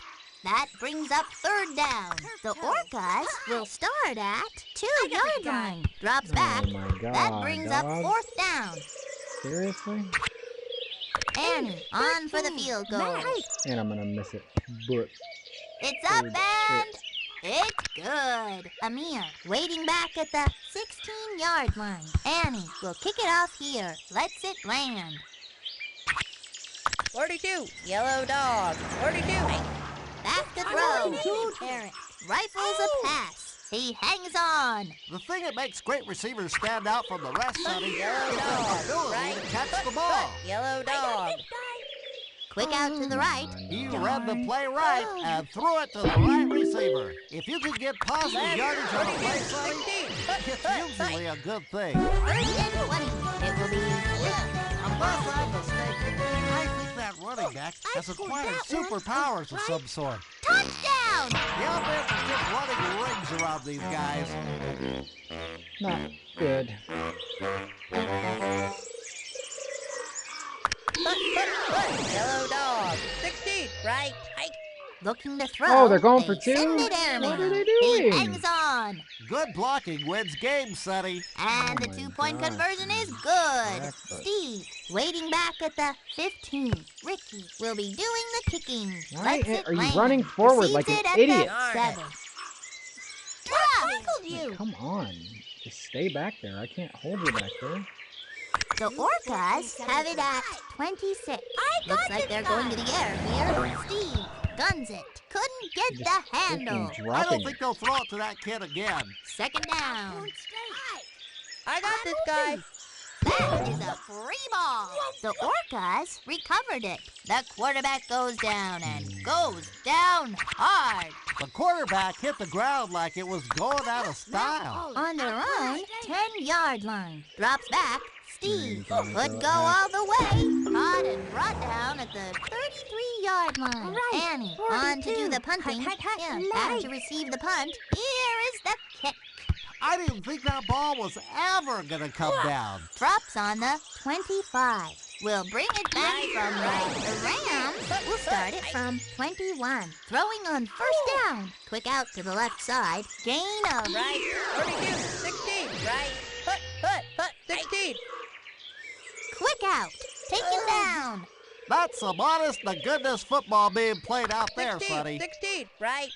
That brings up third down. The Orcas will start at 2-yard line. Drops back. Oh my God, That brings up dog. fourth down. Seriously? Annie on for the field goal. And I'm gonna miss it. But It's up Third and it's good. Amir waiting back at the 16-yard line. Annie will kick it off here. Lets it land. 42. Yellow dog. 42. Back to throw. Eric rifles a pass. He hangs on. The thing that makes great receivers stand out from the rest, Sonny, Yellow is dog. their ability Right. to catch the ball. Yellow dog. Quick out to the right. He read the play right and threw it to the right receiver. If you can get positive yardage on a play, Sonny, it's usually a good thing. 30 and 20. It will be Unless I'm mistaken, I think that running back has acquired superpowers of some sort. touchdown. The offense is just running rings around these guys. not good. Yellow dog. 16. Right. Hike. Looking to throw. Oh, they're going for They two? send it airman. What are they He doing? hangs on. Good blocking wins games, Sonny. And Oh the my 2-point gosh. conversion is good. Jackpot. Steve waiting back at the 15. Ricky will be doing the kicking. Why Lets it are you land. running forward Receives like an it at idiot? The 7. Tackled you. Come on. Just stay back there. I can't hold you back there. The Orcas have it at 26. Looks like they're going to the air here. Steve guns it. Couldn't get Just the handle. freaking I dropping don't it. think they'll throw it to that kid again. Second down. I got this guy. That is a free ball. The Orcas recovered it. The quarterback goes down and goes down hard. The quarterback hit the ground like it was going out of style. On their own 10-yard line. Drops back. Steve Mm, could go all the way. Caught and brought down at the 33-yard line. Annie on to do the punting. Yeah, back to receive the punt. Here is the kick. I didn't think that ball was ever going to come down. Drops on the 25. We'll bring it back from the Rams. We'll start it from 21. Throwing on first down. Quick out to the left side. Gain of Right. 42. 16. Right. Put. 16. quick out. Taken down. That's some honest to goodness football being played out there, 16. Sonny. 16. Right.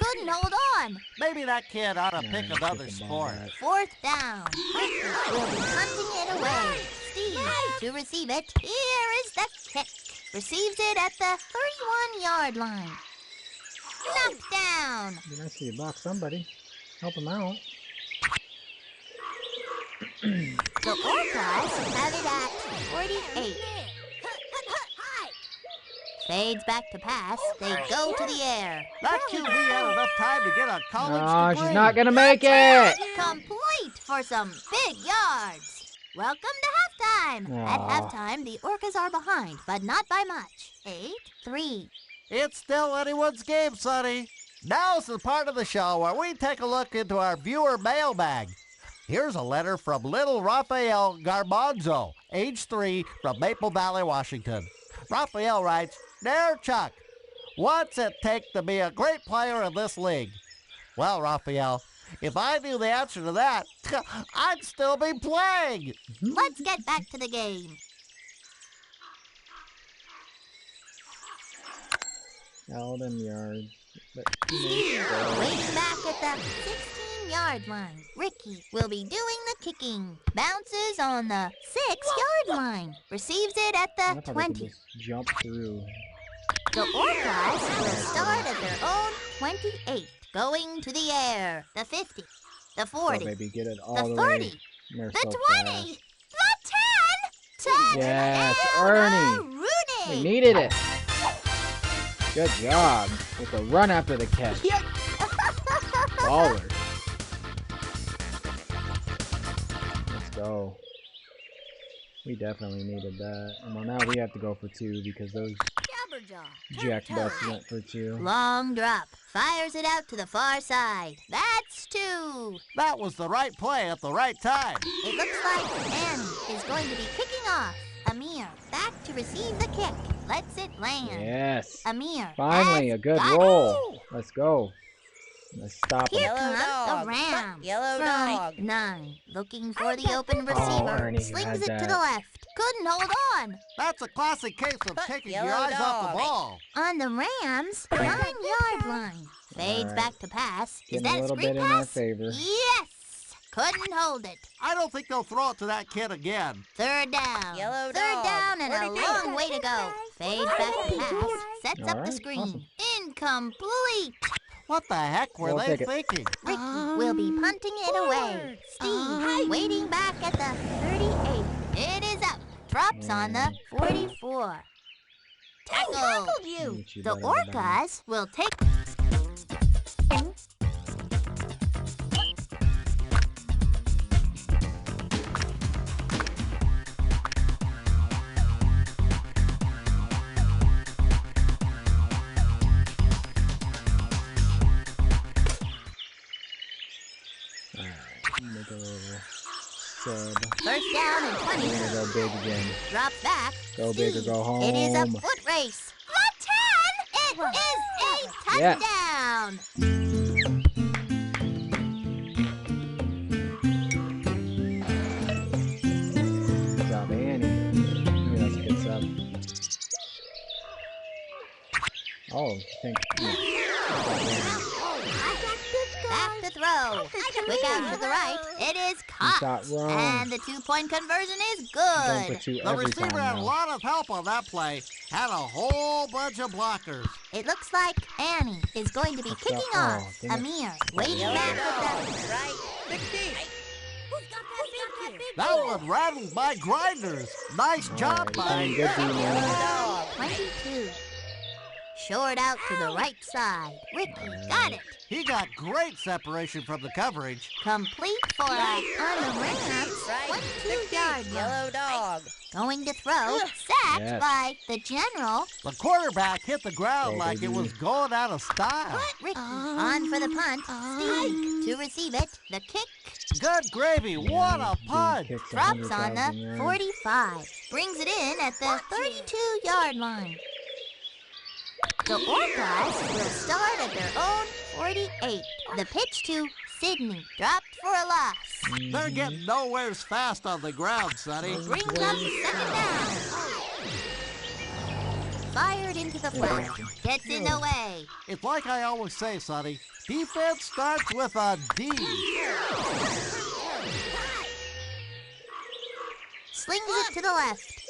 Couldn't hold on. Maybe that kid ought to Yeah, pick just another get the ball sport. back. Fourth down. We'll be punting it away. Steve to receive it. Here is the kick. Receives it at the 31-yard line. Knocked down. Be nice if you block somebody. Help them out. The Orcas have it at 48. Fades back to pass. They go to the air. That QB had enough time to get a college Oh, degree. she's not gonna make it. Complete for some big yards. Welcome to halftime. At Aw. halftime, the Orcas are behind, but not by much. 8-3. It's still anyone's game, Sonny. Now's the part of the show where we take a look into our viewer mailbag. Here's a letter from little Rafael Garbanzo, age 3, from Maple Valley, Washington. Rafael writes, "Dear Chuck, what's it take to be a great player in this league?" Well, Rafael, if I knew the answer to that, I'd still be playing. Let's get back to the game. All them yards. But Steve, waiting back at the 16-yard line. Ricky will be doing the kicking. Bounces on the 6-yard line. Receives it at I the thought I could 20. just jump through. The Orcas will start at their own 28. Going to the air. The 50. The 40. Go, baby, get it all The the 30. way. They're The so 20. fast. The 10. Yes, Touchdown, Ernie. Rooney. We needed it. Good job with the run after the catch. Baller. Let's go. We definitely needed that. Well, now we have to go for 2 because those jack busts went for 2. Long drop. Fires it out to the far side. That's 2. That was the right play at the right time. It looks like Annie is going to be kicking off. Amir back to receive the kick. Lets it land. Yes. Amir. Finally, has a good got roll. it. Let's go. Let's stop Here him. comes the Ram. Yellow From dog. 9. Looking for the open receiver. Ernie Slings had it to that. the left. Couldn't hold on. That's a classic case of taking your Yellow eyes off the dog. ball. On the Rams' 9-yard line. Fades Alright. back to pass. Is Getting that a a little screen bit in our pass? favor. Yes. Couldn't hold it. I don't think they'll throw it to that kid again. Third down. Yellow Third dog. down and a 42. long way to go. Fades back to pass. Sets up the Alright, screen. awesome. Incomplete. What the heck were We'll they take it. thinking? Ricky will be punting it away. Steve waiting back at the 38. It is up. Drops on the 44. Tackle. Tackled you. Get you The better than that. Orcas will take. Alright, make a little sub. First down and We're 20. gonna go big again. Drops back. Go big or Steve. go home. It is a foot race. The 10. It is a Yes. touchdown. Good job, Annie. Yeah, that's a good sub. Oh, thank you. Back to throw. Quick out to the right. It is shot caught. wrong. And the 2-point conversion is Going for good. 2 The every receiver time had a now. lot of help on that play. Had a whole bunch of blockers. It looks like Annie is going to be What's kicking that? off. Oh, dang it. Amir waiting Yellow back dog. with the Right. 16. That one rattled my grinders. Nice job, Alright, buddy. good D, man. Dog. 22. Short out to the right side. Ricky got it. He got great separation from the coverage. Complete for a on the Rams. Right. 22-yard line. Yellow dog. Going to throw. Sacked Yes. by the general. The quarterback hit the ground Oh, like it baby. was going out of style. Ricky on for the punt. Steve to receive it. The kick Good gravy. What a punch. Kicks drops on 100,000 the yards. 45. Brings it in at the 32-yard line. The Orcas will start at their own 48. The pitch to Sydney dropped for a loss. They're getting nowheres fast on the ground, Sonny. Brings up second down. Fired into the flat. Gets in the way. It's like I always say, Sonny. Defense starts with a D. Slings it to the left.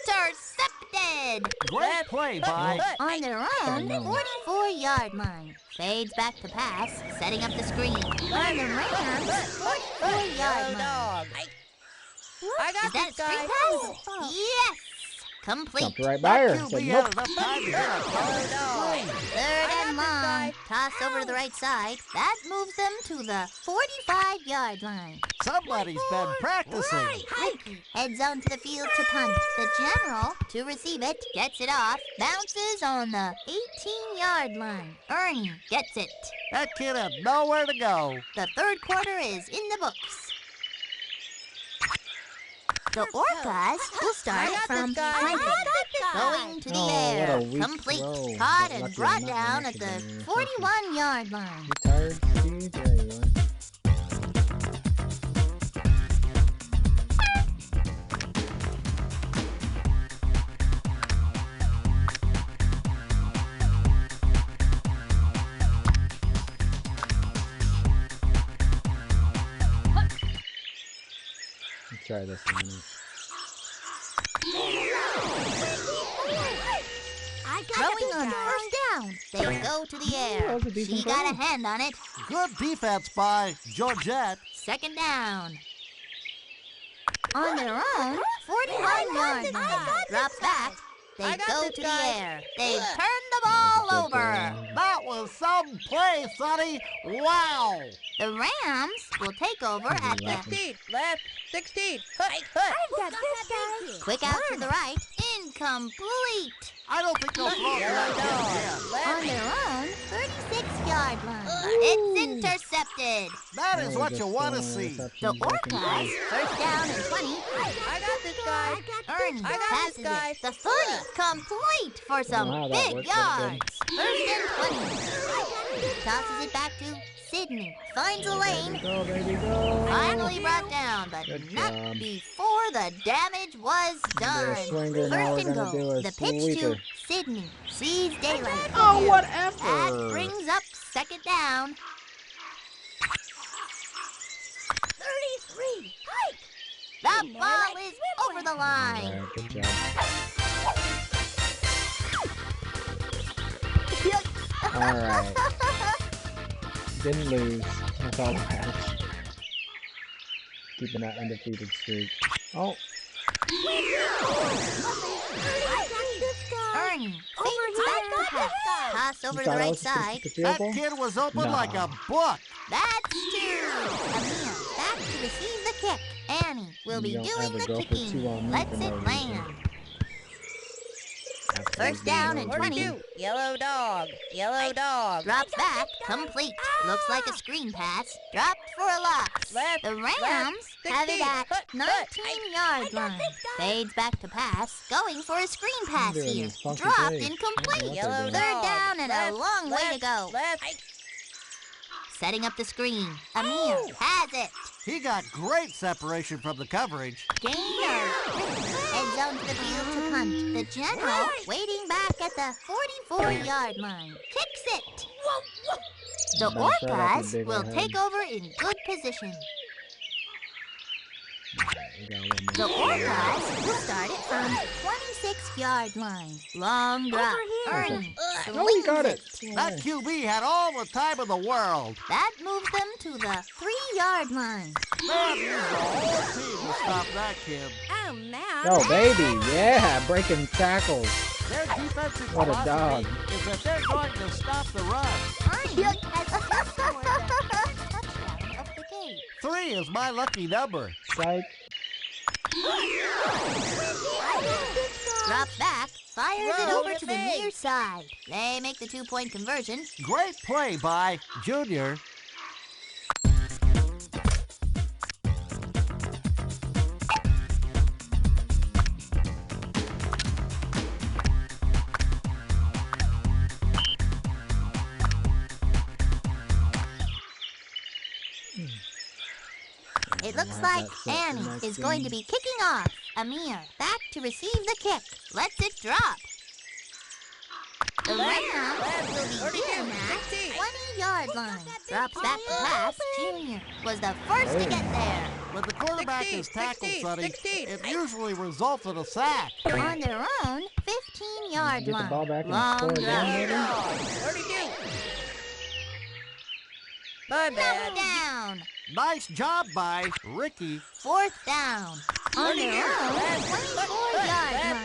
Intercepted. Great play by. On their own 44-yard line. Fades back to pass, setting up the screen. On the Rams' 44-yard Yellow line. dog. I got Is that a this screen guy. pass? Yes. Complete. Jumped right by her. QB Said had nope. enough time to get a Yellow dog. Third and long. Toss over to the right side. That moves them to the 45-yard line. Somebody's been practicing. Ricky heads onto the field to punt. The general to receive it. Gets it off. Bounces on the 18-yard line. Ernie gets it. That kid had nowhere to go. The third quarter is in the books. The Orcas will start I got from this guy. 20. I got this guy. Going to the Oh, what air. a weak Complete. throw. Caught Got and lucky brought on that down one. at That the should've been 41-yard line. You tired, Steve? There you are. try this one. Throwing on first down. They go to the air. that was a decent She got a throw. hand on it. Good defense by Georgette. Second down. On their own, 41-yard line. Drops back. They go to the air. They turn the ball over. That was some play, Sonny. Wow. The Rams will take over at the 16, left, 16. I've got this guy. quick out to the right. Incomplete. I don't think they'll throw it Yellow right dog. again. On their own, 36-yard line. It's intercepted. That is what you want to see. The Orcas, first down and 20. I got this guy. Ernie I got passes this guy. it. The 30, complete for some Wow, that big worked out yards. First and 20. Tosses it back to Sydney. Finds a lane. Go, baby, go. Finally brought down, but Good not job. before the damage was done. Their swinger, now First we're and gonna do goal. a The pitch to sweeper. Sydney. Sees daylight. Oh, That whatever. brings up second down. 33. Hike. The ball is over the line. Alright, good job. Alright. Didn't lose. That's all that matters. Keeping that undefeated streak. Oh, Ernie fades back to pass. Toss over you to the thought I right was supposed to side. kick the field That goal? kid was open Nah. like a book. That's two. Amir back to receive the kick. Annie will be You don't doing ever the go for kicking. two on me Lets for no it reason. land. Absolutely First down no and reason. 20. 42. Yellow dog. Yellow dog. Drops back, complete. Looks like a screen pass. Dropped for a loss. Left, The Rams left, have it 16. at Hut, 19-yard line. Fades back to pass. Going for a screen pass doing here. these funky Dropped plays. incomplete. What Yellow they're Third doing. down and a Left, long way to left, go. Left. Setting up the screen. Amir has it. He got great separation from the coverage. Gainer. Head zone to the field to punt. The general waiting back at the 44-yard line. Kicks it. The Bounce right off the Orcas big will old take head. over in good position. Alright, we got one The more. Orcas will start it from 26-yard line. Long drop. Ernie Oh, we got it. That QB had all the time in the world. That moves them to the 3-yard line. Man used the whole team to stop that kid. Oh, man. Oh, baby. Yeah, breaking tackles. Their defensive What a philosophy dog. is that they're going to stop the run. Ernie has just scored the first touchdown of the game. 3 is my lucky number. Psych. Drops back, fires it Throw over it to the big. near side. They make the 2-point conversion. Great play by Junior. It looks have like that set for Annie next is going to game. be kicking off. Amir back to receive the kick. Lets it drop. The Rams will begin at 20-yard line. Drops back to pass. Junior was the first to get there. When the quarterback 16, is tackled, 16, Sonny, 16. it usually results in a sack. On their own 15-yard Get the line. ball back and Long score again, drop. maybe? Dog. 32. My Knocked bad. down. Nice job by Ricky. Fourth down. On their own 24-yard line.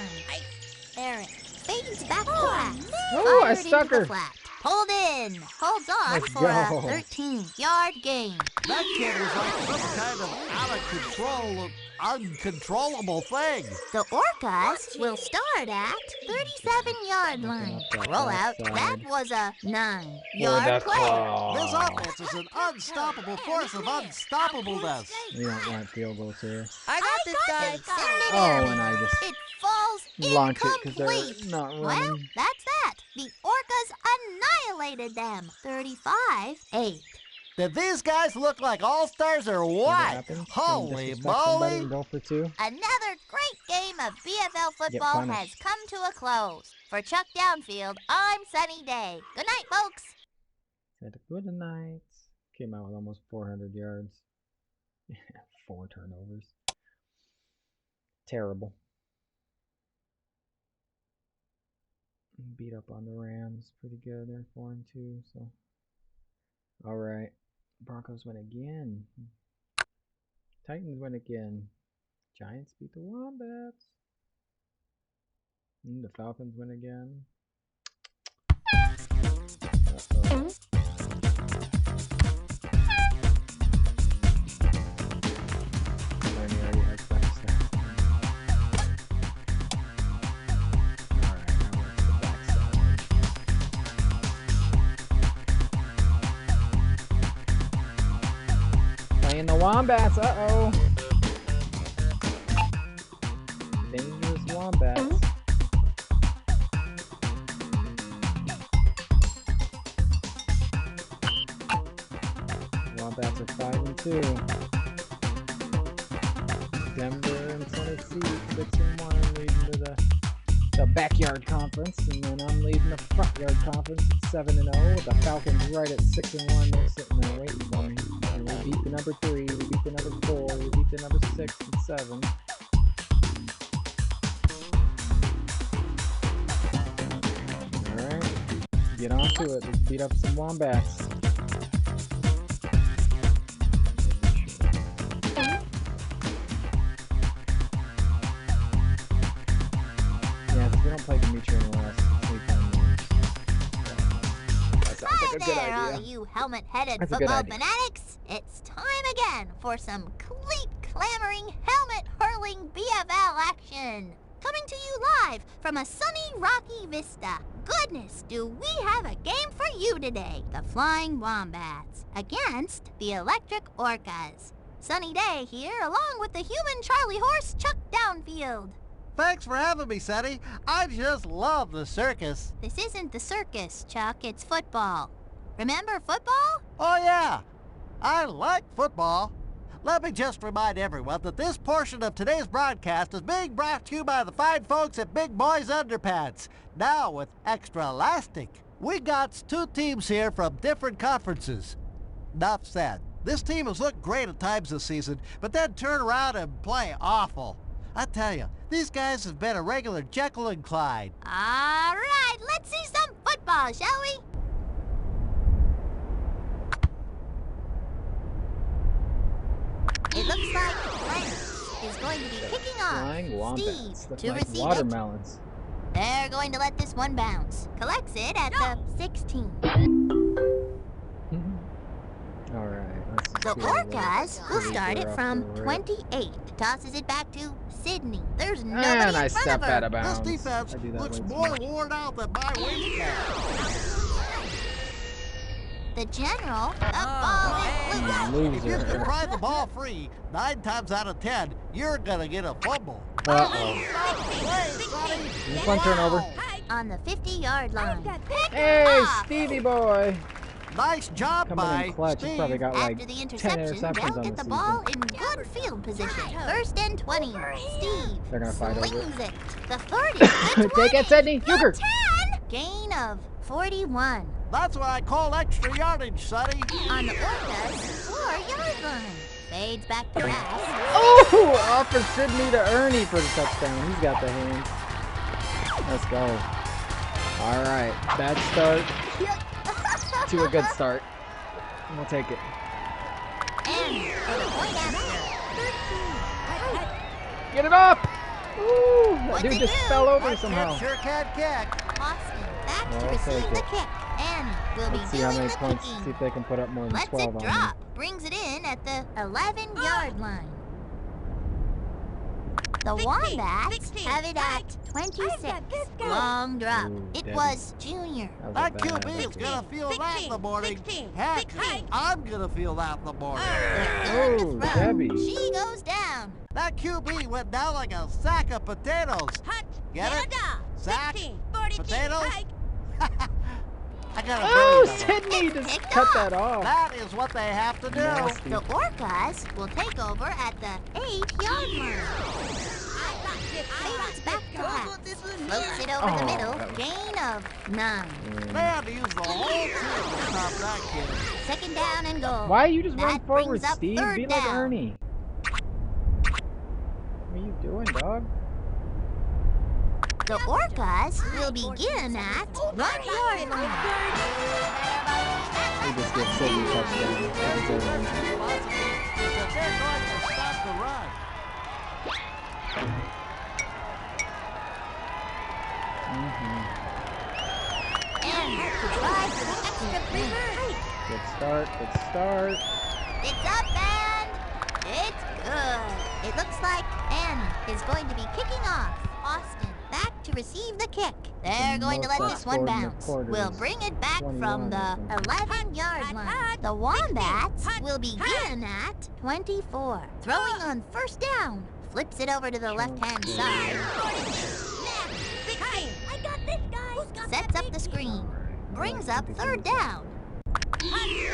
Eric fades back to pass. Oh, I Fired stuck into the her. flat. Pulled in. Holds on Let's for a go. 13-yard gain. That kid was like some kind of out of control, uncontrollable thing. The Orcas will start at 37-yard line. up that Rollout. backside. That was a 9-yard play. This offense is an unstoppable force of unstoppableness. We don't want field goals here. I got this guy. Send it Oh, in. and I just It falls launch it because incomplete. they're not Well, running. that's that. The Orcas annihilated them. 35-8. Did these guys look like all-stars or See what? happens? Someone Holy disrespect somebody moly! and Go for two. Another great game of BFL football punished. has come to a close. For Chuck Downfield, I'm Sunny Day. Good night, folks. Said good night. Came out with almost 400 yards. 4 turnovers. terrible. Beat up on the Rams pretty good. They're 4-2, so. All right. Broncos win again. Titans win again. Giants beat the Wombats. And the Falcons win again. Uh-oh. Miami already has backside. Alright, now we're to the backside. Playing the Wombats, uh-oh. Dangerous Wombats. Wombats are 5-2. Denver and Tennessee 6-1, leading to the backyard conference, and then I'm leading the front yard conference at 7-0. With the Falcons right at 6-1. They're sitting there waiting for me. And we beat the number 3, we beat the number 4, we beat the number 6 and 7. Alright, get on to it. Let's beat up some Wombats. We don't play Dimitri anywhere else. That sounds like a good There, all idea. you helmet-headed That's a good football idea. fanatics. It's time again for some cleat-clamoring, helmet-hurling BFL action. Coming to you live from a sunny, rocky vista. Goodness, do we have a game for you today. The Flying Wombats against the Electric Orcas. Sunny day here, along with the human Charlie horse Chuck Downfield. Thanks for having me, Sonny. I just love the circus. This isn't the circus, Chuck. It's football. Remember football? Oh, yeah. I like football. Let me just remind everyone that this portion of today's broadcast is being brought to you by the fine folks at Big Boys Underpants. Now with extra elastic. We got 2 teams here from different conferences. Enough said. This team has looked great at times this season, but then turn around and play awful. I tell you, these guys have been a regular Jekyll and Clyde. All right, let's see some football, shall we? It looks like Lance is going to be kicking off. Flying Wombats. Steve Look to like receive watermelons. it. They're going to let this one bounce. Collects it at the 16. Alright, let's The just see what Orcas will Pretty start it rough from over it. 28. Tosses it back to Sydney. There's nobody And I in front step of her. out of This bounds. defense I do that looks way too more much. worn out than my wingspan. The general, the ball is loose. If you can Loser. pry the ball free, 9 times out of 10, you're gonna get a fumble. Uh-oh. Play, Sonny. This one turnover. On the 50-yard line. Pick Hey, off. Stevie boy! Nice job Coming by in clutch. He's probably Steve. got like After the 10 interception, interceptions they'll on get the the ball season. in good field position. 1st and 20. Steve They're gonna fight over it. slings it. The 30. The 20. Take it, Sydney! The Euchre! 10. Gain of 41. That's what I call extra yardage, Sonny. On the Orcas' 4-yard line. Fades back to pass. Oh! Off of Sydney to Ernie for the touchdown. He's got the hands. Let's go. Alright, bad start to a good start. We'll take it. And for the point after. Get it up! Ooh! That What's dude he just do? fell over That somehow. kid sure can kick. Austin back Well, to I'll receive take the it. kick. And will Let's be see how doing many the points. kicking. See if they can put up more than Lets 12 it on me. drop. Brings it in at the 11-yard line. The Wombats have it at 26. Long drop. Ooh, It Debbie. was Junior. That was a bad. QB is gonna feel that in the morning. Heck, I'm gonna feel that in the morning. They're Oh, going to throw. Debbie. She goes down. That QB went down like a sack of potatoes. Get it? Sack? Potatoes? I gotta Oh, tell you, Sydney just Picked cut off. that off. that is what they have to do. Nasty. The Orcas will take over at the 8-yard line. Fades back to pass. Floats it over the Oh, middle. that was- Gain of 9. They had to use the whole team to stop that kid. 2nd down and goal. Why you just run That forward, brings up Steve? 3rd Be like down. Ernie. are you doing, dog? The Orcas will begin at 1-yard line. We just give Sydney a touchdown. They deserve it. Because they're going to stop the run. And to try for the extra point. Good start, good start. It's up and it's good. It looks like Annie is going to be kicking off. Austin back to receive the kick. They're going to let this one bounce. We'll bring it back from the 11-yard line. The Wombats will begin at 24. Throwing on first down. Flips it over to the left-hand side. I got this guy. Sets up the screen. Brings up third down. 42.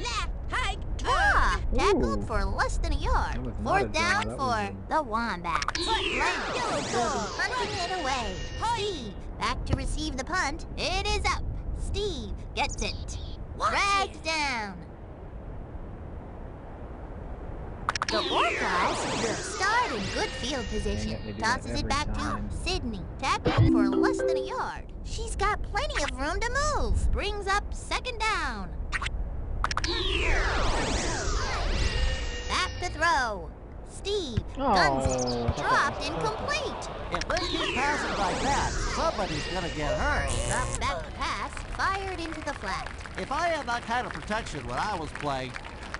Left hike. Ah, tackled Ooh. for less than a yard. That was not a Fourth draw, down that for was the Wombats. Lance will be punting it away. Steve back to receive the punt. It is up. Steve gets it. Dragged down. The Orcas will start in good field position. Dang it, they do that Tosses it every back time. to Sydney. Tackled for less than a yard. She's got plenty of room to move. Brings up second down. Back to throw. Steve guns it. Dropped incomplete. If they keep passing like that, somebody's going to get hurt. Dropped back to pass. Fired into the flat. If I had that kind of protection when I was playing,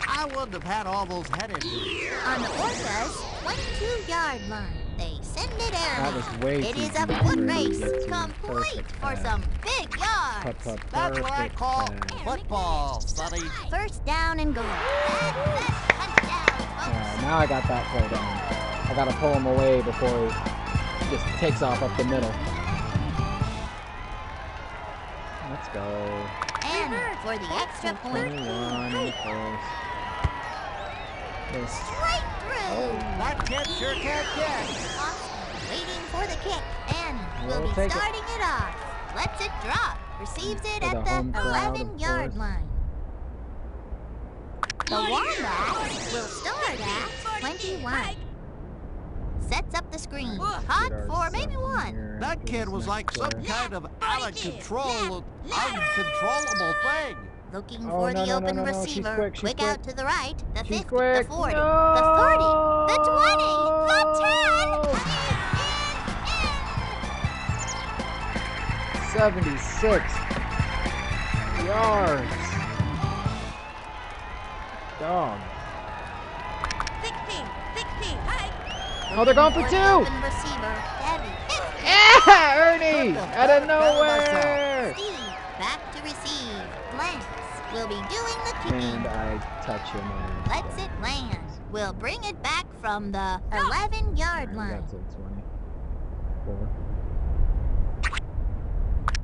I wouldn't have had all those head injuries. On the Orcas' 22-yard line. They send it That was airman. way It too is a deep foot for him to race. get to. Complete Perfect for pass. some big yards. That's what I Perfect call pass. football, sonny. First down and goal. That's it. Touchdown, folks. Now I got that play down. I gotta pull him away before he just takes off up the middle. Let's go. And for the extra point. 21 first. Yes. Straight through. That kid sure can't catch. Austin waiting for the kick. And will We'll be take it. starting it off. Lets it drop. Receives it For at the the home crowd, of 11-yard course. line. The Wombats will start at 21. Sets up the screen. Caught Get our for maybe seven one. here. That Get kid this was next like some play. kind of uncontrollable thing. Looking Oh, for no, the no, open no, no, she's receiver. quick, she's out quick. to the right. The She's 50, quick. the 40, No! the 30, the 20, the 10. 76 yards. Dog. 16. Hike. Oh, they're going for the two. open receiver. Debbie. Yeah, Ernie, What the out of fuck? Better nowhere. Steve back to receive. Lance will be doing the kicking. And I touch him. And Lets it land. We'll bring it back from the 11-yard line. That's it, 24.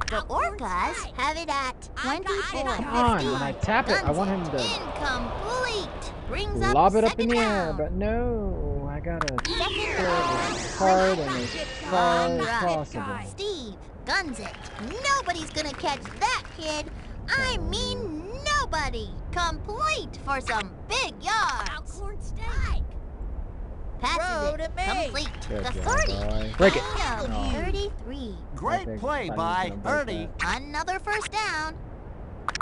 The Orcas have it at 24. Come on, when I tap it, I want him to Incomplete. Brings up lob it up second in the air, down. but no, I gotta Second throw it down. as hard and as far as Right. possible. Steve guns it. Nobody's gonna catch that kid. I mean nobody. Complete for some big yards. Alcorn Steak. Passes Throw it. to me. Complete. Good The job, 30. boy. Break it. Bingo. Oh. 33. Great think play I by was gonna break Ernie. Another first down.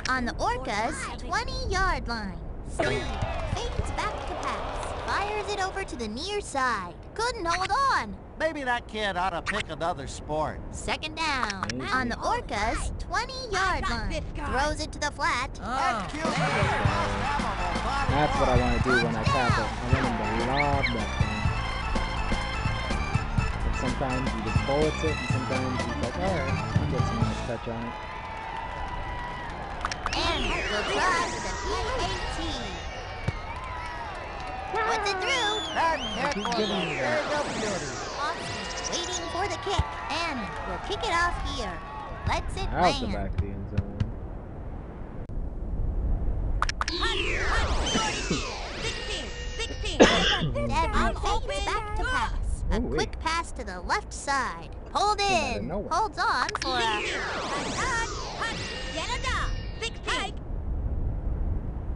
On the Orcas' 20-yard line. Steve fades back to pass. Fires it over to the near side. Couldn't hold on. Maybe that kid ought to pick another sport. Second down. Easy. On the Orcas' 20-yard line. Throws it to the flat. That kid really must have a robotic That's what I arm. want to do when I tap it. I want him to lob that thing. But sometimes he just bullets it, and sometimes he's like, alright, I'll get some nice touch on it. And will try with the PAT. Puts it through. That kid Keep was giving a me big that. of beauty. Austin waiting for the kick. And will kick it off here. Lets it Out the land. back of the end zone. 16. Devin fades back to pass. A Ooh-wee. quick pass to the left side. Pulled Came out of in. nowhere. Holds on for a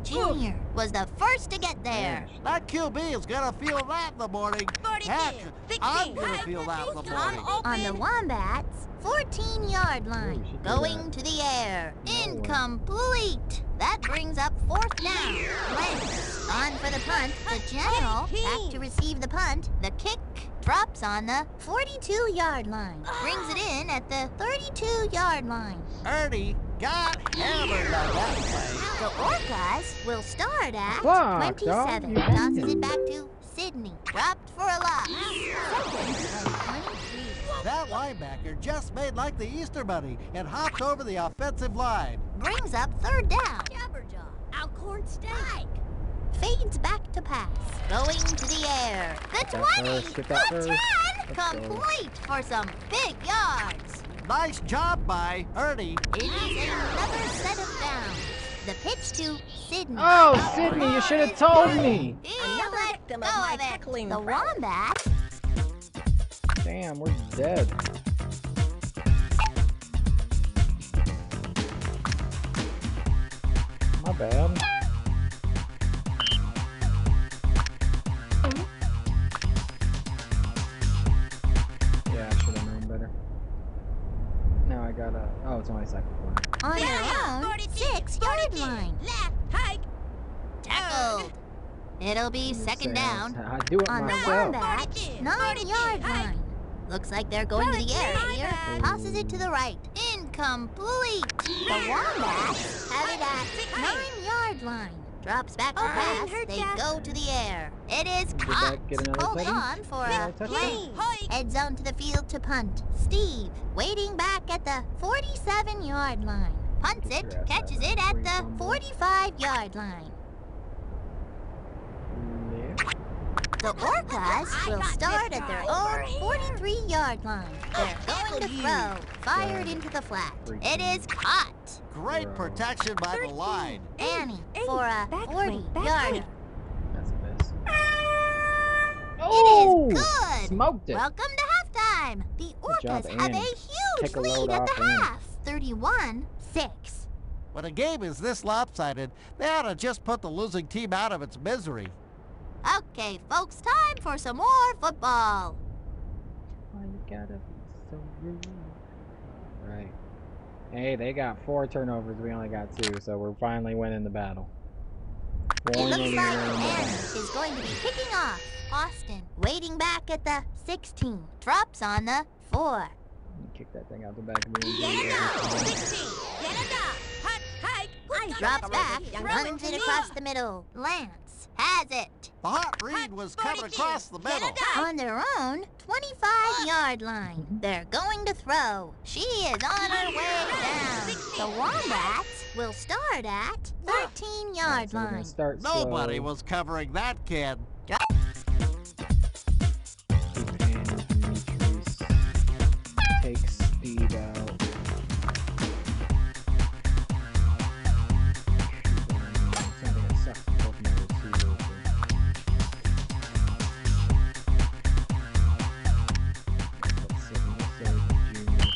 Jr. was the first to get there. That QB is gonna feel that in the morning. 42, Heck, 16. I'm gonna feel that in the morning. On the Wombats' 14-yard line, Ooh, she did going to the air. No way. Incomplete. That brings up 4th down. Lance on for the punt. The general back to receive the punt. The kick drops on the 42-yard line. Brings it in at the 32-yard line. Ernie got hammered on that play. The Orcas will start at Fuck, 27. dog, you Tosses ended. it back to Sydney. Dropped for a loss. Second and 23. That linebacker just made like the Easter Bunny and hopped over the offensive line. Brings up 3rd down. Jabberjaw. Alcorn Steak. Fades back to pass. Going to the air. The that 20. first, get that The first. 10. Let's go. Complete for some big yards. Nice job by Ernie. It is another set of downs. The pitch to Sydney. Oh, Sydney, you should have told me. Another Let victim go of my it. tackling The prowess. Wombats Damn, we're dead. My bad. Yeah, I should have known better. Now I gotta. Oh, it's only second quarter. on their own 6-yard line. Left, hike. Tackled. It'll be second down I do it on the myself. Wombats' 9-yard line. Looks like they're going to the air here. Tosses it to the right. Incomplete. The Wombats have it at 9-yard line. Drops back to pass. They go to the air. It is Did caught. that get another Hold touchdown? on for Another a touchdown? play. Head zone to the field to punt. Steve waiting back at the 47-yard line. Punts Get it, your ass catches out of it there at before the you fumble. 45-yard line. Yeah. The Orcas will start at their own 43-yard line. They're going to throw. Fired into the flat. It is caught. Great Bro. protection by the line. Annie for a 40-yarder. That's a miss. It Oh! is good. Smoked it. Welcome to halftime. The Good job, Orcas have a Annie. huge Take a lead load at off the Annie. half. 31-6. When a game is this lopsided, they ought to just put the losing team out of its misery. Okay, folks, time for some more football. Why you gotta be so rude? Right. Hey, they got 4 turnovers. We only got 2, so we're finally winning the battle. It looks Finally like winning the Annie battle. is going to be kicking off. Austin waiting back at the 16. Drops on the 4. Kick that thing out the back of the Get end it zone up. every time. 16. Get it up. Hut, hike. Drops back, runs it across the middle. Lance has it. The hot read was coming across the middle. On their own 25-yard line. They're going to throw. She is on her way down. The Wombats will start at 13-yard So we're gonna line. start Nobody slow. was covering that kid. Keep Annie Demetrius. Take speed out. Something that sucks in both my receivers. Let's see, we'll say junior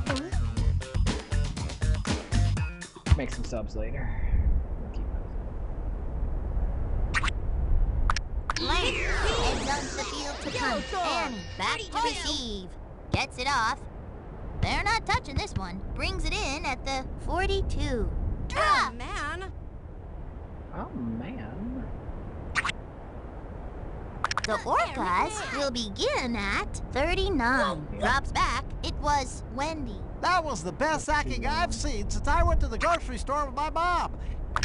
for defense. Make some subs later. We'll keep those. Lance heads onto the field to punt. Annie back to receive. Gets it off. They're not touching this one. Brings it in at the 42. Drop. man. Oh man. The Orcas will begin at 39. Drops back. It was Wendy. That was the best sacking I've seen since I went to the grocery store with my mom.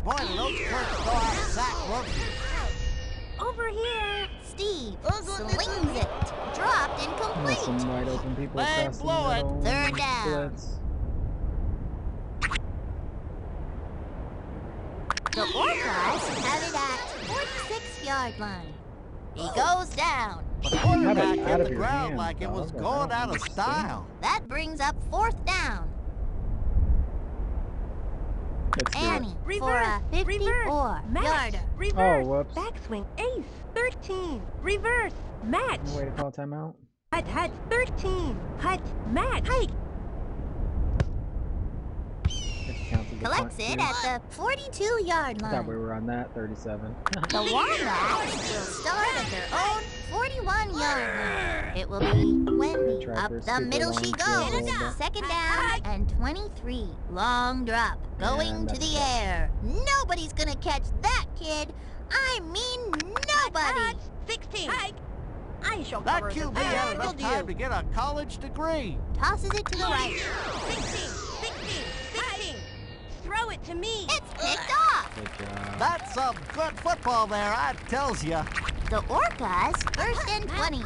Boy, do those clerks go out and sack groceries. Over here. Steve slings it. Dropped There's incomplete. some wide open people They across the blew it. middle. Third down. Blitz. The Orcas have it at 46-yard line. He goes down. The quarterback out hit of the your ground hands, like it was dog. I going don't out of understand. style. That brings up 4th down. Let's do it. Annie for a 54-yarder. Oh, Reverse. whoops. Backswing. Ace. 13. Reverse. Match. No way to call timeout. Hut, hut. 13. Hut. Match. Hike. It counts as collects it at the 42-yard I line. thought we were on that 37. The Wombats will start at their own 41-yard line. It will be Wendy. Try Up for a the super middle long she field goes. goal. Second down and 23. Long drop. Going And to that's the it. air. Nobody's gonna catch that kid. I mean nobody. 16. Hike. I shall That cover QB this. had enough time to get a college degree. Tosses it to the right. 16. Throw it to me. It's picked off. Good job. That's some good football there, I tells ya. The Orcas first and 20.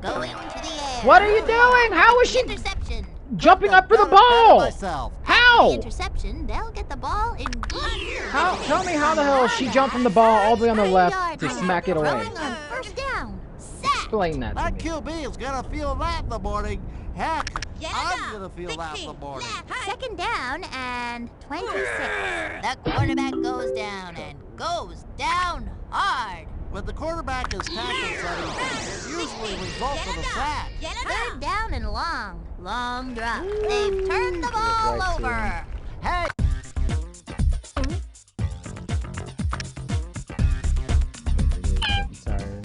Going to the air. What are you doing? How is she Interception. jumping up for the Done it better ball? myself. The How? interception, they'll get the ball in good How? Tell me how the hell she jumped from the ball all the way on the left to smack it away. Throwing on first down. Sack. Explain that to That me. QB is gonna feel that in the morning. Heck, Get it I'm up. gonna feel that in the 16. morning. Second down and 26. The quarterback goes down and goes down hard. When the quarterback is tackled, Sonny, it usually results in a sack. Get it Third up. down and long. Long drop. They've turned the ball Right to over. him. Hey, Sorry.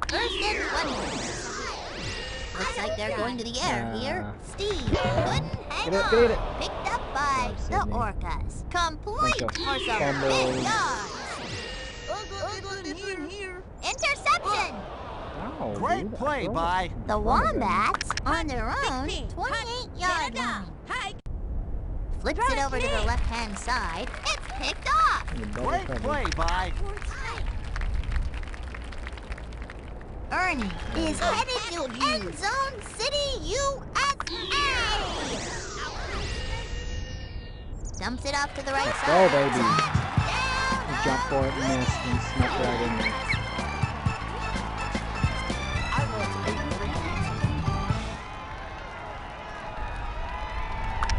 First and 20. Looks like they're going to the air here. Steve couldn't hang Get it, on. get it. Picked up by Nice, the Sydney. Orcas. Complete Bunch of for some fumbles. big yards. Interception. Oh, great dude, play throw it. by The Throw it again. Wombats on their own 16. 28-yard line. Hike. Flips Throw it it over to to the me. left-hand side. It's picked off. You double great covered. play by. Ernie is headed to End Zone City, USA. Dumps it off to the right Let's side. go, baby. Touchdown, He jumped for it, missed, and snuck right in there.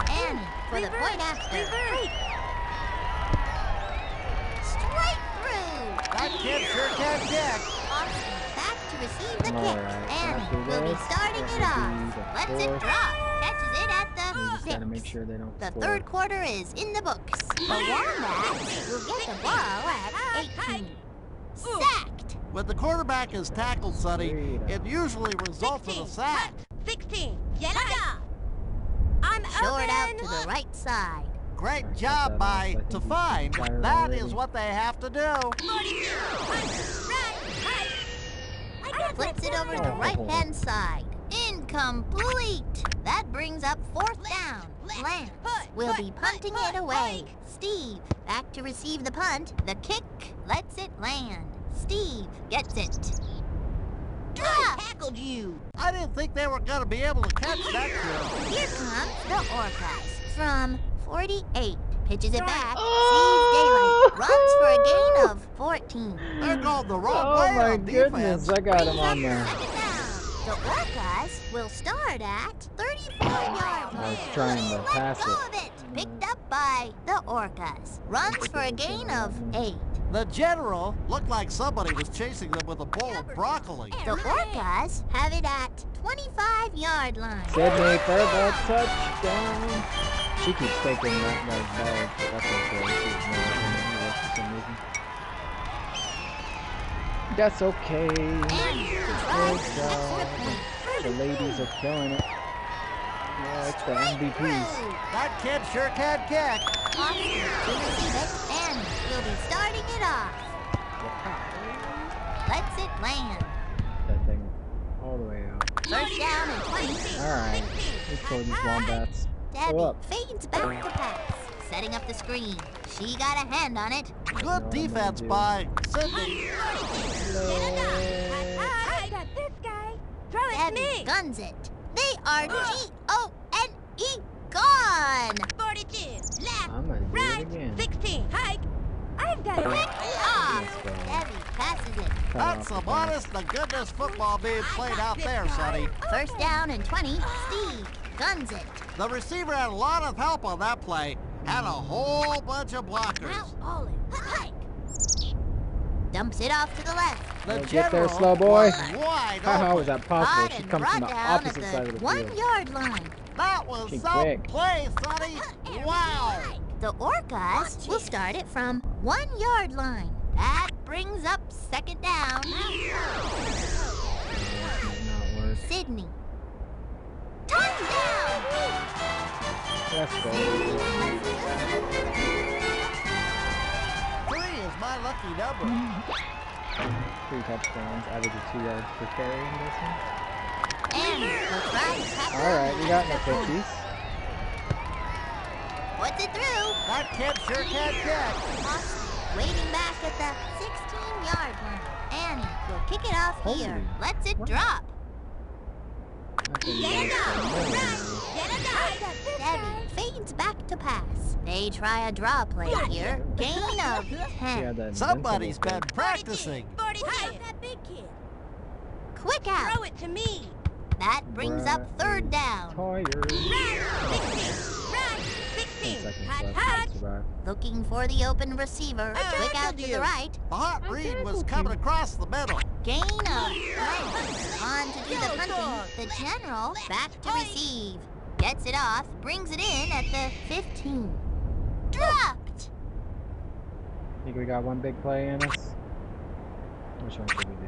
Annie for the point after. Reverse. Straight through. That kid sure can kick. Austin back to receive the All kick. right, Annie after will be this, starting that it will off. be the Lets it fourth. drop. Catches it at We the just gotta make 6. sure they don't The score. third quarter is in the books. The Wombats will get the ball at 18. Sacked. When the quarterback is tackled, Sonny, Freedom. it usually results in a 16. sack. 16. Get it up. I'm Short open. out to the right side. Great I cut job that by off. I think to he's find. fired That already. is what they have to do. 42. Right. Hike. I got Flips it over to Oh. the right-hand side. Incomplete. That brings up fourth down. Lance will be punting it away. Steve back to receive the punt. The kick lets it land. Steve gets it. Drop. Tackled you. I didn't think they were going to be able to catch that kid. Here comes the Orcas from 48. Pitches it back. Oh! Sees daylight. Runs for a gain of 14. They're going the wrong Oh way my on goodness, defense. I got him Brings on up there. second down. The Orcas will start at 34-yard line. I was trying to Let pass go it. of it. Picked up by the Orcas. Runs for a gain of 8. The general looked like somebody was chasing them with a bowl of broccoli. The Orcas have it at 25-yard line. Sydney for the touchdown. She keeps taking that guy's ball, but that's okay. She's not for some reason. That's okay. And to try Good for the extra job. point. The ladies are killing it. Yeah, it's the MVPs. Through. That kid sure can kick. Austin to receive it and will be starting it off. Lets it land. That thing all the way out. First down and 20. Alright, let's pull these wombats. Debbie Go up. fades back to pass. Setting up the screen. She got a hand on it. Good defense by Sydney. I got this guy. Throw it to Debbie me. guns it. They are G-O-N-E gone. 42. Left. I'm gonna do it Right. again. 16. Hike. I've got it. Picked off. Let's go. Debbie passes it. That's some honest-to-goodness football being played out there, Sonny. First down and 20. Steve guns it. The receiver had a lot of help on that play. Had a whole bunch of blockers. All in. Hike. Dumps it off to the left. The Get there, general slow boy. was wide How open. was that possible? Caught She and comes from brought the down at opposite side of the the 1 field. yard line. That was She's some quick. play, Sonny. Wow. The Orcas will start it from 1 yard line. That brings up second down. Not work. Sydney. Touchdown! Let's go. 3 is my lucky number. 3 touchdowns, average of 2 yards per carry in this one. And we'll try to tackle. Alright, we got no 50s. Puts it through. That kid sure can catch. Austin waiting back at the 16-yard line. Annie will kick it off here. Holy. Lets it What? drop. Debbie Debbie fades back to pass. They try a draw play here. Gain of 10. Somebody's been practicing. 40 that big kid. Quick out. Throw it to me. That brings up third down. Tired. 16. Run. 10 16. seconds Hot, left hot. to survive. Looking for the open receiver. I Quick out tackled to you. the right. The hot read was coming across the middle. Gain of 9. On to do the punting. The general back to receive. Gets it off. Brings it in at the 15. Dropped. Think we got one big play in us? Which one should we do?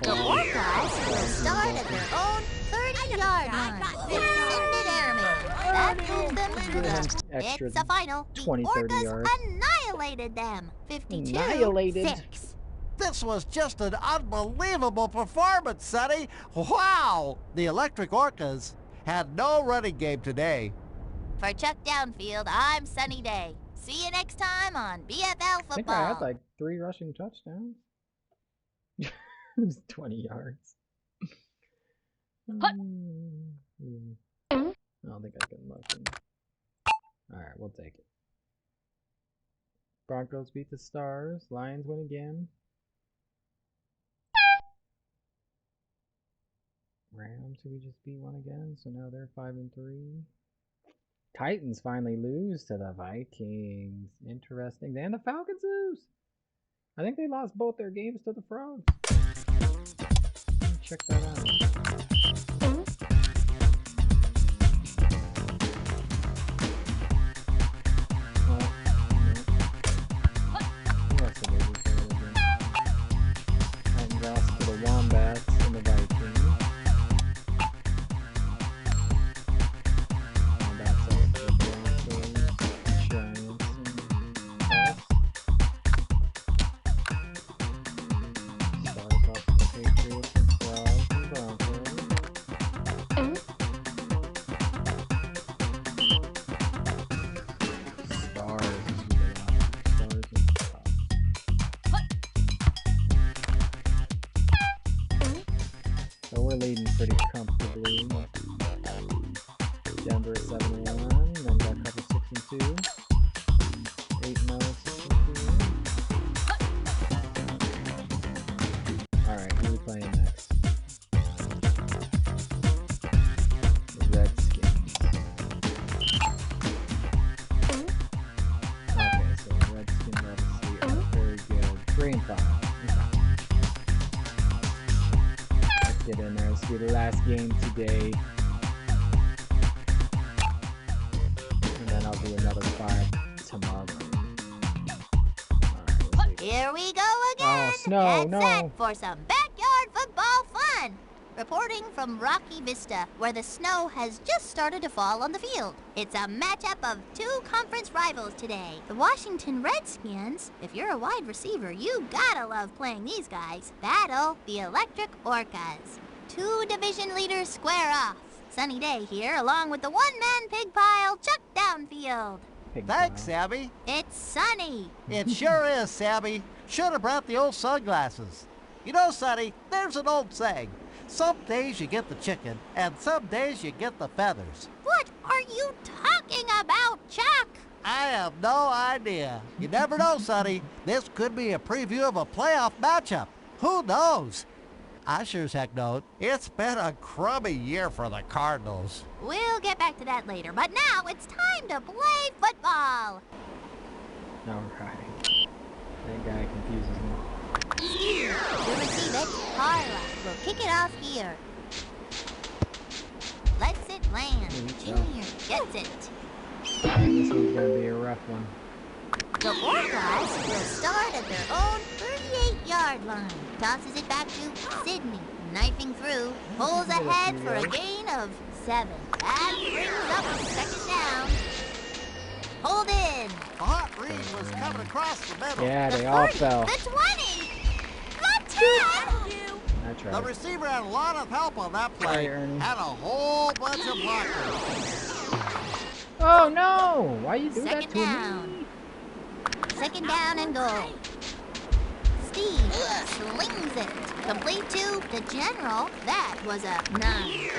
The Orcas will start at their own 30-yard line. Send it airman. That moves them to the... Extra It's a final. The 20, 30 Orcas yards. annihilated them. 52-6. Annihilated. This was just an unbelievable performance, Sonny. Wow! The Electric Orcas had no running game today. For Chuck Downfield, I'm Sunny Day. See you next time on BFL I think I had Football. like 3 rushing touchdowns. It was 20 yards. I don't think I can motion. Alright, we'll take it. Broncos beat the Stars. Lions win again. Rams, who we just beat one again, so now they're 5-3. Titans finally lose to the Vikings. Interesting. And the Falcons lose. I think they lost both their games to the Frogs. Check that out. Titans lost to the Wombats and the Vikings. Wombats lost to the Broncos, Giants, and Colts. Stars lost to the Patriots and Frogs and Broncos. Stars is who they lost to. Stars and Frogs. So we're leading pretty comfortably. Denver at 7-1, then got a couple 6-2. 8-0, 6-2. Alright, who are we playing next? The Redskins. Okay, so the Redskins obviously are very good. 3-5. Okay. Let's get in there. Let's do the last game today. And then I'll do another 5 tomorrow. Alright, let's see. Here we go again. Oh, snow, Get no. set for some backyard football fun. Reporting from Rocky Vista, where the snow has just started to fall on the field. It's a matchup of 2 conference rivals today. The Washington Redskins, if you're a wide receiver, you gotta love playing these guys. Battle the Electric Orcas. 2 division leaders square off. Sunny Day here, along with the one-man pig pile, Chuck Downfield. Pig Thanks, pile. Sammy. It's sunny. It sure is, Sammy. Should have brought the old sunglasses. You know, Sonny, there's an old saying. Some days you get the chicken, and some days you get the feathers. What are you talking about, Chuck? I have no idea. You never know, Sonny. This could be a preview of a playoff matchup. Who knows? I sure as heck don't. It's been a crummy year for the Cardinals. We'll get back to that later, but now it's time to play football. Alright. That guy confuses me. To receive it, Carla will kick it off here. Lets it land. Junior gets it. This one's gonna be a rough one. The Orcas will start at their own 38-yard line. Tosses it back to Sydney. Knifing through, pulls ahead for a gain of 7. That brings up second down. Hold in. A hot read was coming across the middle. Yeah, The they all 30, fell. the 20, the 10. I The tried. receiver had a lot of help on that play. Sorry, Ernie. Had a whole bunch of blockers. Oh no! Why you do that Second to down. me? Second down and goal. Steve slings it. Complete to the general. That was a 9.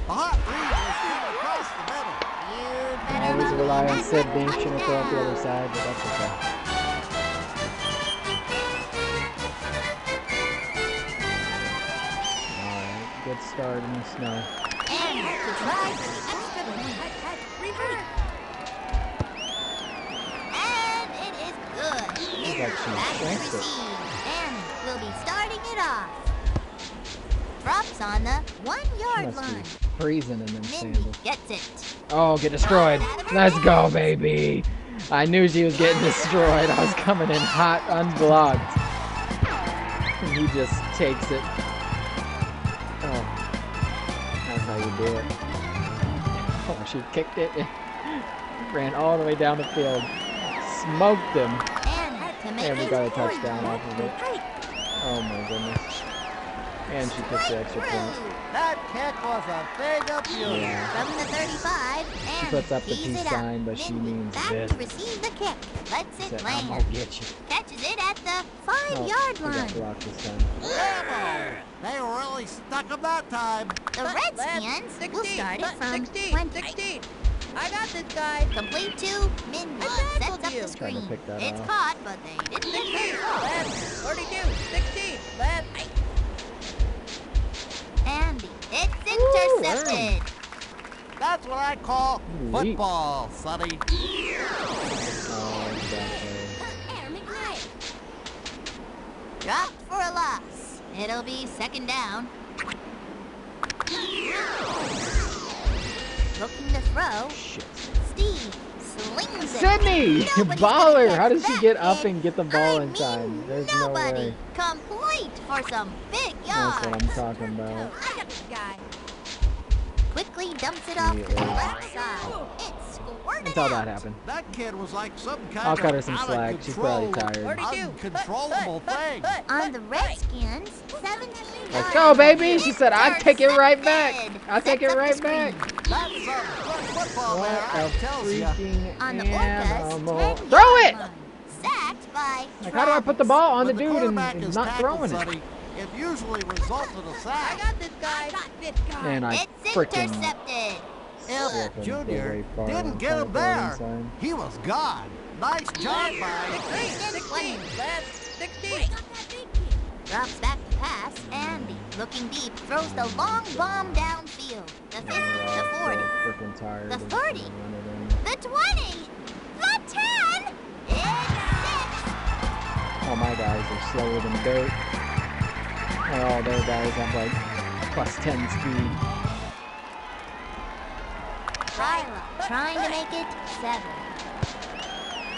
A hot read was coming across the middle. You better Always not rely on let Sid that being touch to throw up the down. other side, but that's okay. Alright, good start in the snow. And to try for the extra point. Reverse. And it is good. Looks like she Back to shanked it. receive. And will be starting it off. Drops on the She 1-yard must line. be freezing in them Mindy sandals. gets it. Oh, get destroyed. Let's go, baby. I knew she was getting destroyed. I was coming in hot, unblocked. And he just takes it. Oh, that's how you do it. Oh, she kicked it and ran all the way down the field. Smoked him. And to make And we it got a 40. touchdown off of it. Oh my goodness. And she took the extra point. That kick was a thing of beauty. Yeah. From the 35, and puts up the tees peace it up. sign, but she Mindy means back this. to receive the kick. Lets it Said, I'm land. gonna get you. Catches it at the Oh, 5-yard we got line. blocked this time. Bravo! They really stuck him that time. The Redskins will start it from 16, 20. 16. I got this guy. Complete to Mindy. I Sets tackled up you. the Trying to screen. pick that It's off. caught, but they didn't get 16, very far. left. 42, 16, left. Andy, it's Woo, intercepted. That's what I call Neat. football, Sonny. Oh, exactly. Dropped for a loss. It'll be second down. Looking to throw. Shit. Steve slings it. Sydney! Nobody's Baller! gonna How catch does she that get up kid. and get the ball I in time? mean, There's no nobody. way. Complete for some big That's yards. what I'm talking about. I got this guy. Quickly dumps it off to the Immediately. left side. It's squirted Until that out. happened. That kid was like some kind I'll of cut her some out of slack. She's probably control, tired. 42. uncontrollable thing. On the Redskins, 17 Let's yards. go, baby! She said, I'll take it right back. Intercepted. I'll take it Sets up right the back. screen. That's some good football What there, I a tells ya. freaking On the Orcas, animal. 10 Throw it! line. Sacked by Like, how do I put the ball on the When dude and, quarterback and is not tackled, throwing it? Sonny, it usually results in a I sack. got this guy. And I It's freaking intercepted. If Freaking Junior very far didn't on get him top there, inside. he was gone. Nice job by 16, left. 16. Drops back to pass. Andy, looking deep, throws the long bomb downfield. The 50, the 40, Freaking tired. the of 30. running it in. the 20, the 10. It's 6. Oh, my guys are slower than dirt. Oh, their guys have like +10 speed. Ryla trying to make it 7.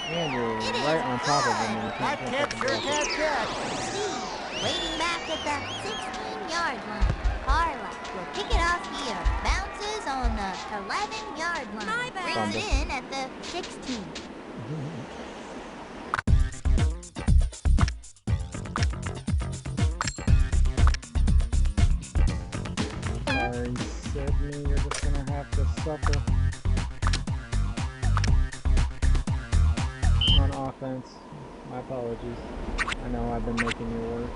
And you're It is right on top of them. And you that can't kid pick sure up the ball. can catch. Steve waiting back at the 16-yard line. Carla will kick it off here. Bounces on the 11-yard line. Brings it in at the 16. Sorry, Sydney, you're just gonna have to suffer on offense. My apologies. I know I've been making you work.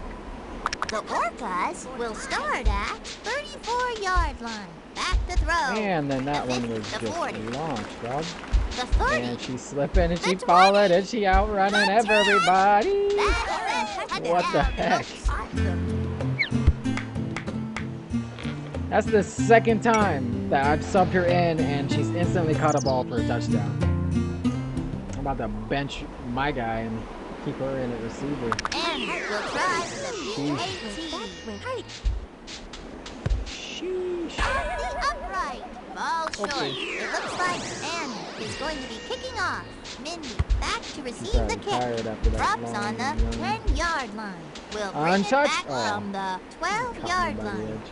The Orcas will start at 35. 4-yard line. Back to throw. And then that The one 50, was the just 40, launched, dog. the 30. And she's slipping and she The falling 20. and she outrunning The 10. everybody. That's it. What the Touchdown, heck? Awesome. That's the second time that I've subbed her in and she's instantly caught a ball for a touchdown. I'm about to bench my guy and keep her in at receiver. And we'll try for the Sheesh. B-18. Sheesh. The upright. Ball short. Okay. It looks like Annie is going to be kicking off. Mindy back to I'm receive sorry, the I'm kick. tired after that Drops long on the run. 10-yard line. We'll bring it Untouched? back Oh. from the Caught me 12-yard by the line. edge.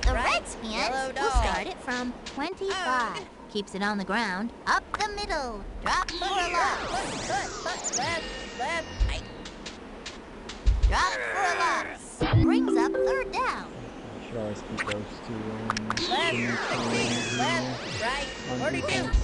The Right. Redskins Yellow will dog. start it from 25. Keeps it on the ground. Up the middle. Drop for a loss. Left, right. Drop for a loss. Brings up 3rd down. I should always keep those two Left, right. on 42. defense.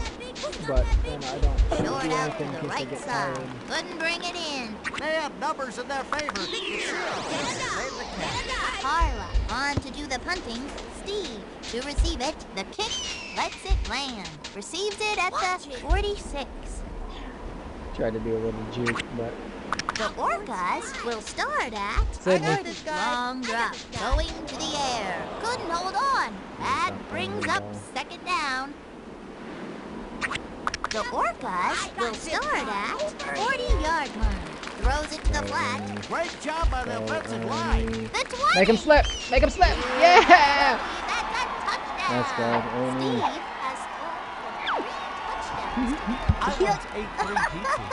But then I don't Short do out to anything in the case I right get side. tired. Couldn't bring it in. They have numbers in their favor. It's save the cat. Carla on to do the punting. Steve to receive it. The kick lets it land. Receives it at the 46. Tried to do a little juke, but The Orcas will start at Sydney. long drop going to the air. Couldn't hold on. That brings up 2nd down. The Orcas will start at 40-yard line. Throws it to the flat. Great job by the offensive line. The 20. make him slip! Make him slip! Yeah! That's a touchdown. Let's go. Steve Oh, has scored 3 touchdowns. I want 8-3 pizza.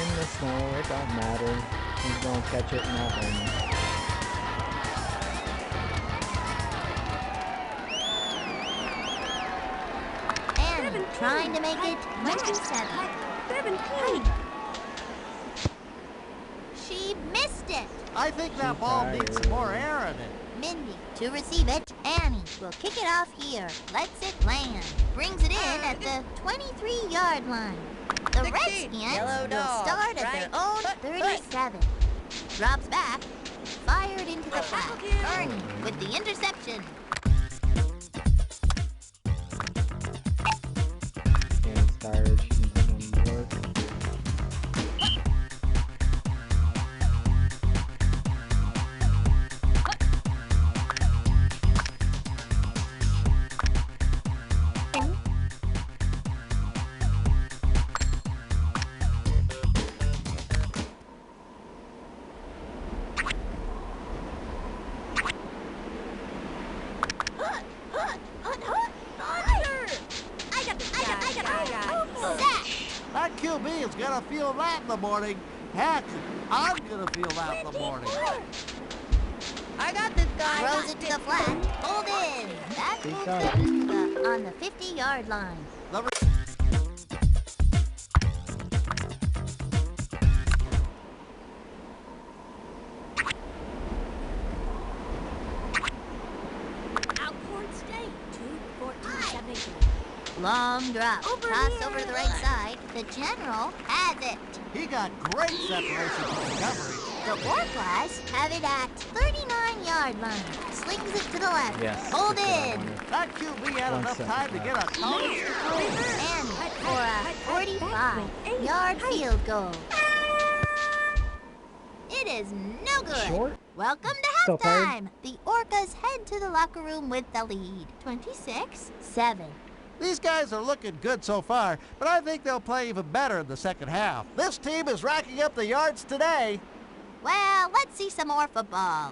in the snow, it don't matter. He's gonna catch it and not win. And trying to make it 27. 17. She missed it. I think that ball needs some more air in it. Mindy to receive it. Annie will kick it off here. Lets it land. Brings it in at the 23-yard line. The 16. Redskins Yellow will dog. start at Right. their own Foot. 37. Drops back. Fired into the flat. Ernie with the interception. Dan's tired. She needs some work. That QB is gonna feel that in the morning. Heck, I'm gonna feel that in the morning. I got this guy. Throws it to the flat. Hold in. That Good moves job. it to on the 50-yard line. Alcorn State. 2-14-7. Long drop. Toss over to the right side. The general has it. He got great separation from the coverage. The Orcas have it at 39-yard line. Slings it to the left. Yes. Hold good job in. on her. That QB had One enough second time to get a college degree. And for a 45-yard field goal. It is no good. Short? Welcome Still to tired? halftime. The Orcas head to the locker room with the lead. 26-7. These guys are looking good so far, but I think they'll play even better in the second half. This team is racking up the yards today. Well, let's see some more football.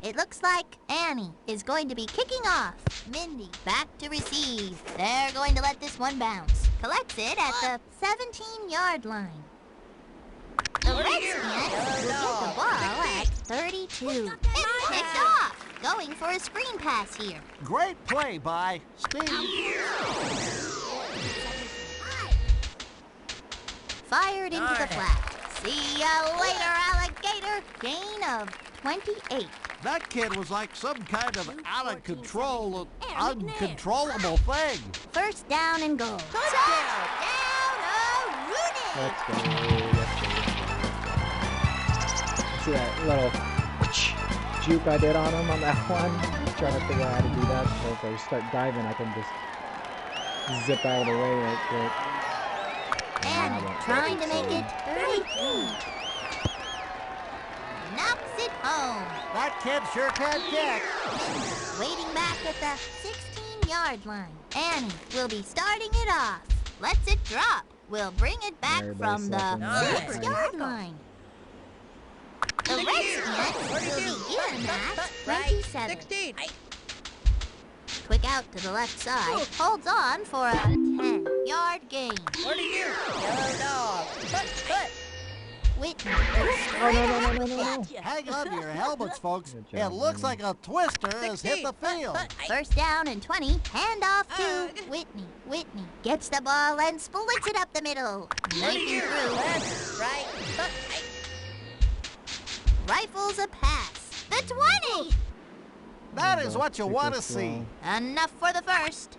It looks like Annie is going to be kicking off. Mindy back to receive. They're going to let this one bounce. Collects it at the 17-yard line. The Redskins will get the ball at 32. It's picked off. Going for a screen pass here. Great play by Steve. Fired into the flat. See ya later, alligator. Gain of 28. That kid was like some kind of out of control, uncontrollable thing. First down and goal. Touchdown, Let's go. See that little juke I did on him on that one? Trying to figure out how to do that. So if I start diving, I can just zip out of the way right quick. And trying to make it 33. Knocks it home. That kid sure can kick. Waiting back at the 16-yard line. Annie will be starting it off. Lets it drop. We'll bring it back from the 6-yard line. The Redskins will begin at 27. 16. Quick out to the left side. Holds on for a 10-yard gain. 42. Yellow dog. Put. Whitney Oh, no. Hang on to your helmets, folks. Good It job, looks Ernie. like a twister has hit the field. First down and 20. Hand off to Whitney. Whitney gets the ball and splits it up the middle. Knifing through. Left, right, Rifles a pass. The 20. That is what you Super want to slow. see. Enough for the first.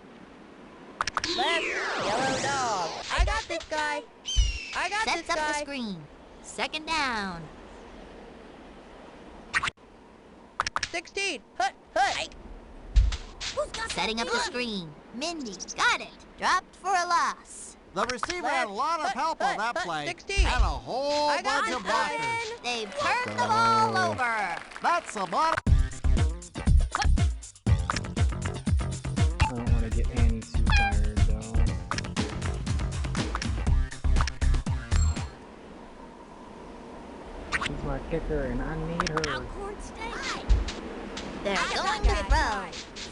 left, yellow dog. I got this guy. I got Sets this up the guy. screen. Second down. 16. Setting up the screen. Mindy got it. Dropped for a loss. The receiver had a lot of help on that play 16. and a whole I got bunch of this blockers. guy. They've turned the ball over. That's a lot. I don't want to get Annie too tired, though. She's my kicker, and I need her. They're going to throw.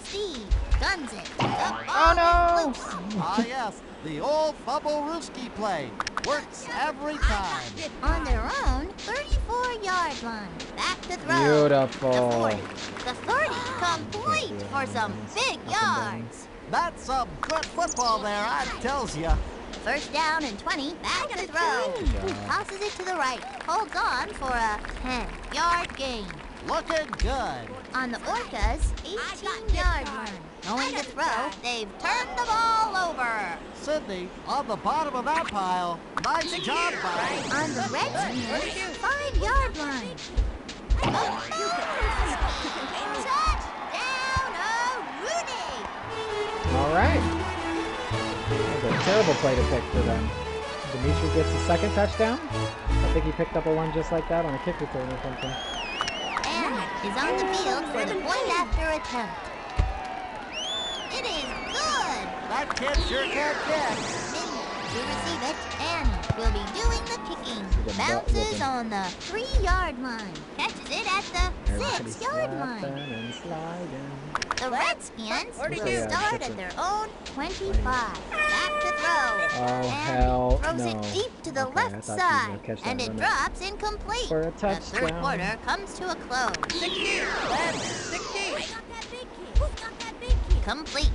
Steve guns it. The ball Oh, no! is loose. Ah, yes, the old Fubble-Rooski play. Works every time. On their own 34-yard line. Back to throw. Beautiful. The 40. The 30 complete for some big yards. That's some good football there, I tells ya. First down and 20. Back to throw. Tosses it to the right. Holds on for a 10-yard gain. Looking good. On the Orcas, 18-yard line. Going to throw. They've turned the ball over. Sydney, on the bottom of that pile. Nice job, buddy. On the Redskins, 5-yard line. Touchdown, Rooney! All right. That was a terrible play to pick for them. Dimitri gets the second touchdown. I think he picked up a one just like that on a kick return or something. And is on the field for the point after attempt. It is good. That kid sure can kick. Mindy to receive it, and will be doing the kicking. Bounces on the 3-yard line. Catches it at the Everybody 6-yard slapping line. and sliding. The Redskins will 42. start at their own 25. Back to throw. Oh, And hell throws no. it deep to the Okay, I left thought she was gonna side. catch that And it run drops incomplete. for a The third touchdown. quarter comes to a close. 16. Left, 16. Complete.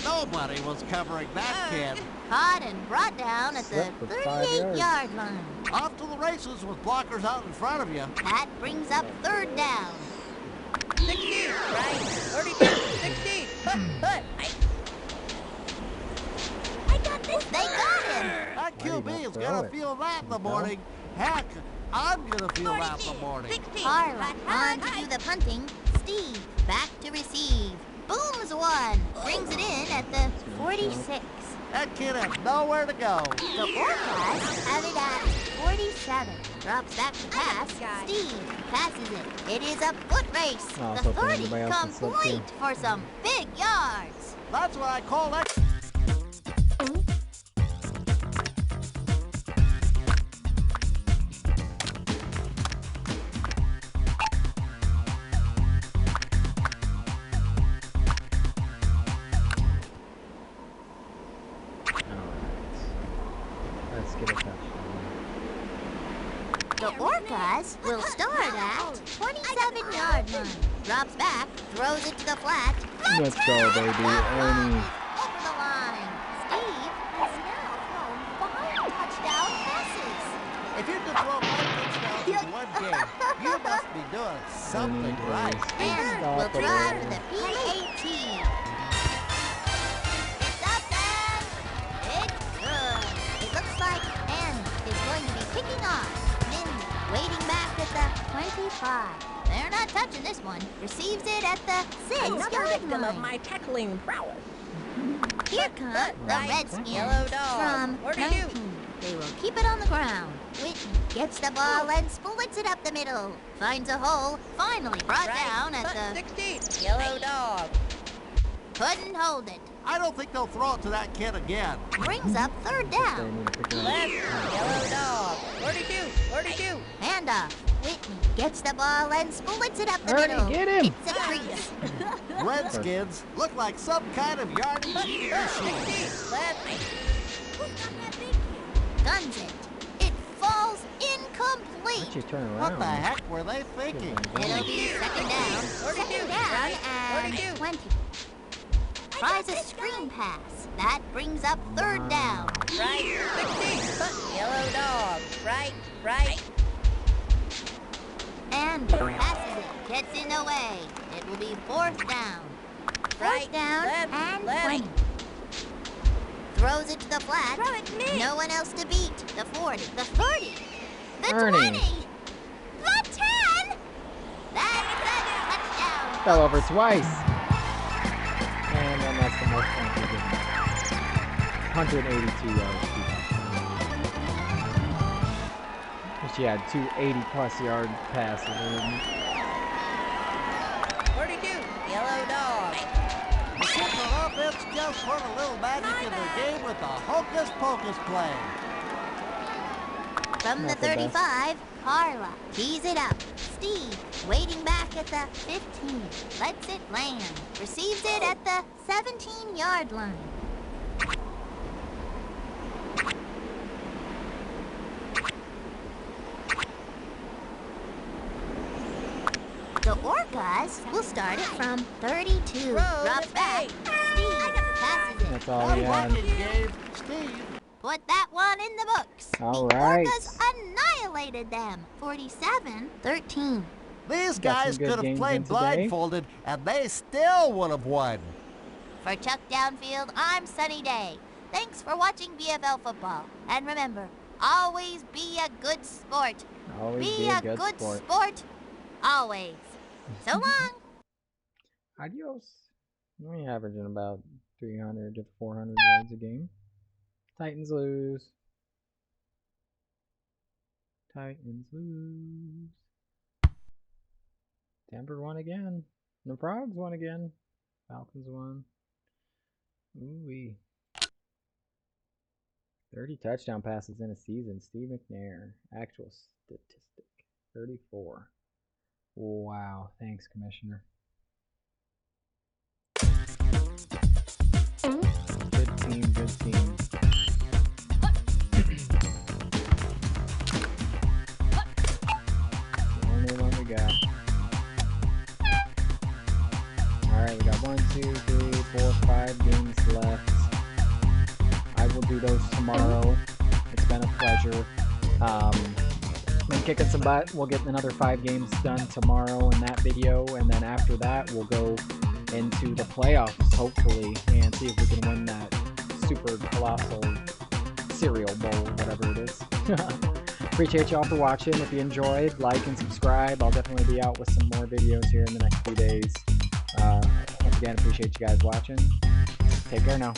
Nobody was covering that kid. Caught and brought down at the Slip for 5 yards. 38-yard line. Off to the races with blockers out in front of you. That brings up third down. 16. Right, 32. 16. They got him. That Why do you QB not is throw gonna it? feel that in the You know? morning. Heck, I'm gonna feel that in the morning. Harlan on to do the punting. Steve back to receive. Booms one. Brings it in at the 46. That kid has nowhere to go. The Orcas have it at 47. Drops back to pass. Steve passes it. It is a foot race. Oh, The so 30 anybody else can slip too. complete for some big yards. That's what I call that. Let's get a touchdown. The Orcas will start at 27-yard line. Drops back, throws it to the flat. Let's go, baby. Ernie. Over the line. Steve has now thrown 5 touchdown passes. If you can throw 5 touchdowns in one game, you must be doing something right. And will try for the PAT. It's up and it's good. It looks like N is the 25. They're not touching this one. Receives it at the 6-yard Victim of line. my tackling prowess. Here come the Right. Redskins Yellow dog. from 42. 19. They will keep it on the ground. Whitney gets the ball and splits it up the middle. Finds a hole. Finally brought down at the 16. Yellow dog. couldn't hold it. I don't think they'll throw it to that kid again. Brings up third They down. need to pick it up. Left. Yellow dog. 42. 42. Handoff. Whitney gets the ball and splits it up the Ernie, middle. get him! It's a crease. Redskins look like some kind of yardage eating machine. 16. Left. Guns it. It falls Why'd incomplete. you turn What around? the heck were they thinking? It'll be second down. 42. Second down Right. and 42. 20. Tries a screen pass. That brings up third down. Right. 16. Yellow dog. Right. Right. And he passes it. Gets in the way. It will be fourth down. Right. Fourth down Left. and Left. 20. Throws it to the flat. Throw it, Nick. No one else to beat. The 40. The 30. The Ernie. 20. The 10. That's a touchdown. Fell over twice. And then that's the most points we given. 182 yards. She had two 80-plus yard passes. 42. Yellow dog. The Super offense just put a little magic in their game with the hocus pocus play. From the Not the best. 35, Carla tees it up. Steve waiting back at the 15. Lets it land. Receives it at the 17-yard line. The Orcas will start it from 32. Drops back. Steve passes it. That's all Good we had. working, Gabe. Steve. Put that one in the books. All the right. Orcas annihilated them. 47-13. These Got some guys good could have games in played today. blindfolded, and they still would have won. For Chuck Downfield, I'm Sunny Day. Thanks for watching BFL football. And remember, always be a good sport. Always Be a good sport. sport. Always. So long. Adios. We averaging about 300 to 400 yards a game. Titans lose. Titans lose. Denver won again. The Frogs won again. Falcons won. Ooh-wee. 30 touchdown passes in a season. Steve McNair. Actual statistic. 34. Wow. Thanks, Commissioner. Good team, good team. The only one we got. Alright, we got 1, 2, 3, 4, 5 games left. I will do those tomorrow. It's been a pleasure. Been kicking some butt. We'll get another 5 games done tomorrow in that video, and then after that we'll go into the playoffs, hopefully, and see if we can win that Super Colossal Cereal Bowl, whatever it is. Appreciate y'all for watching. If you enjoyed, like and subscribe. I'll definitely be out with some more videos here in the next few days. Once again, appreciate you guys watching. Take care now.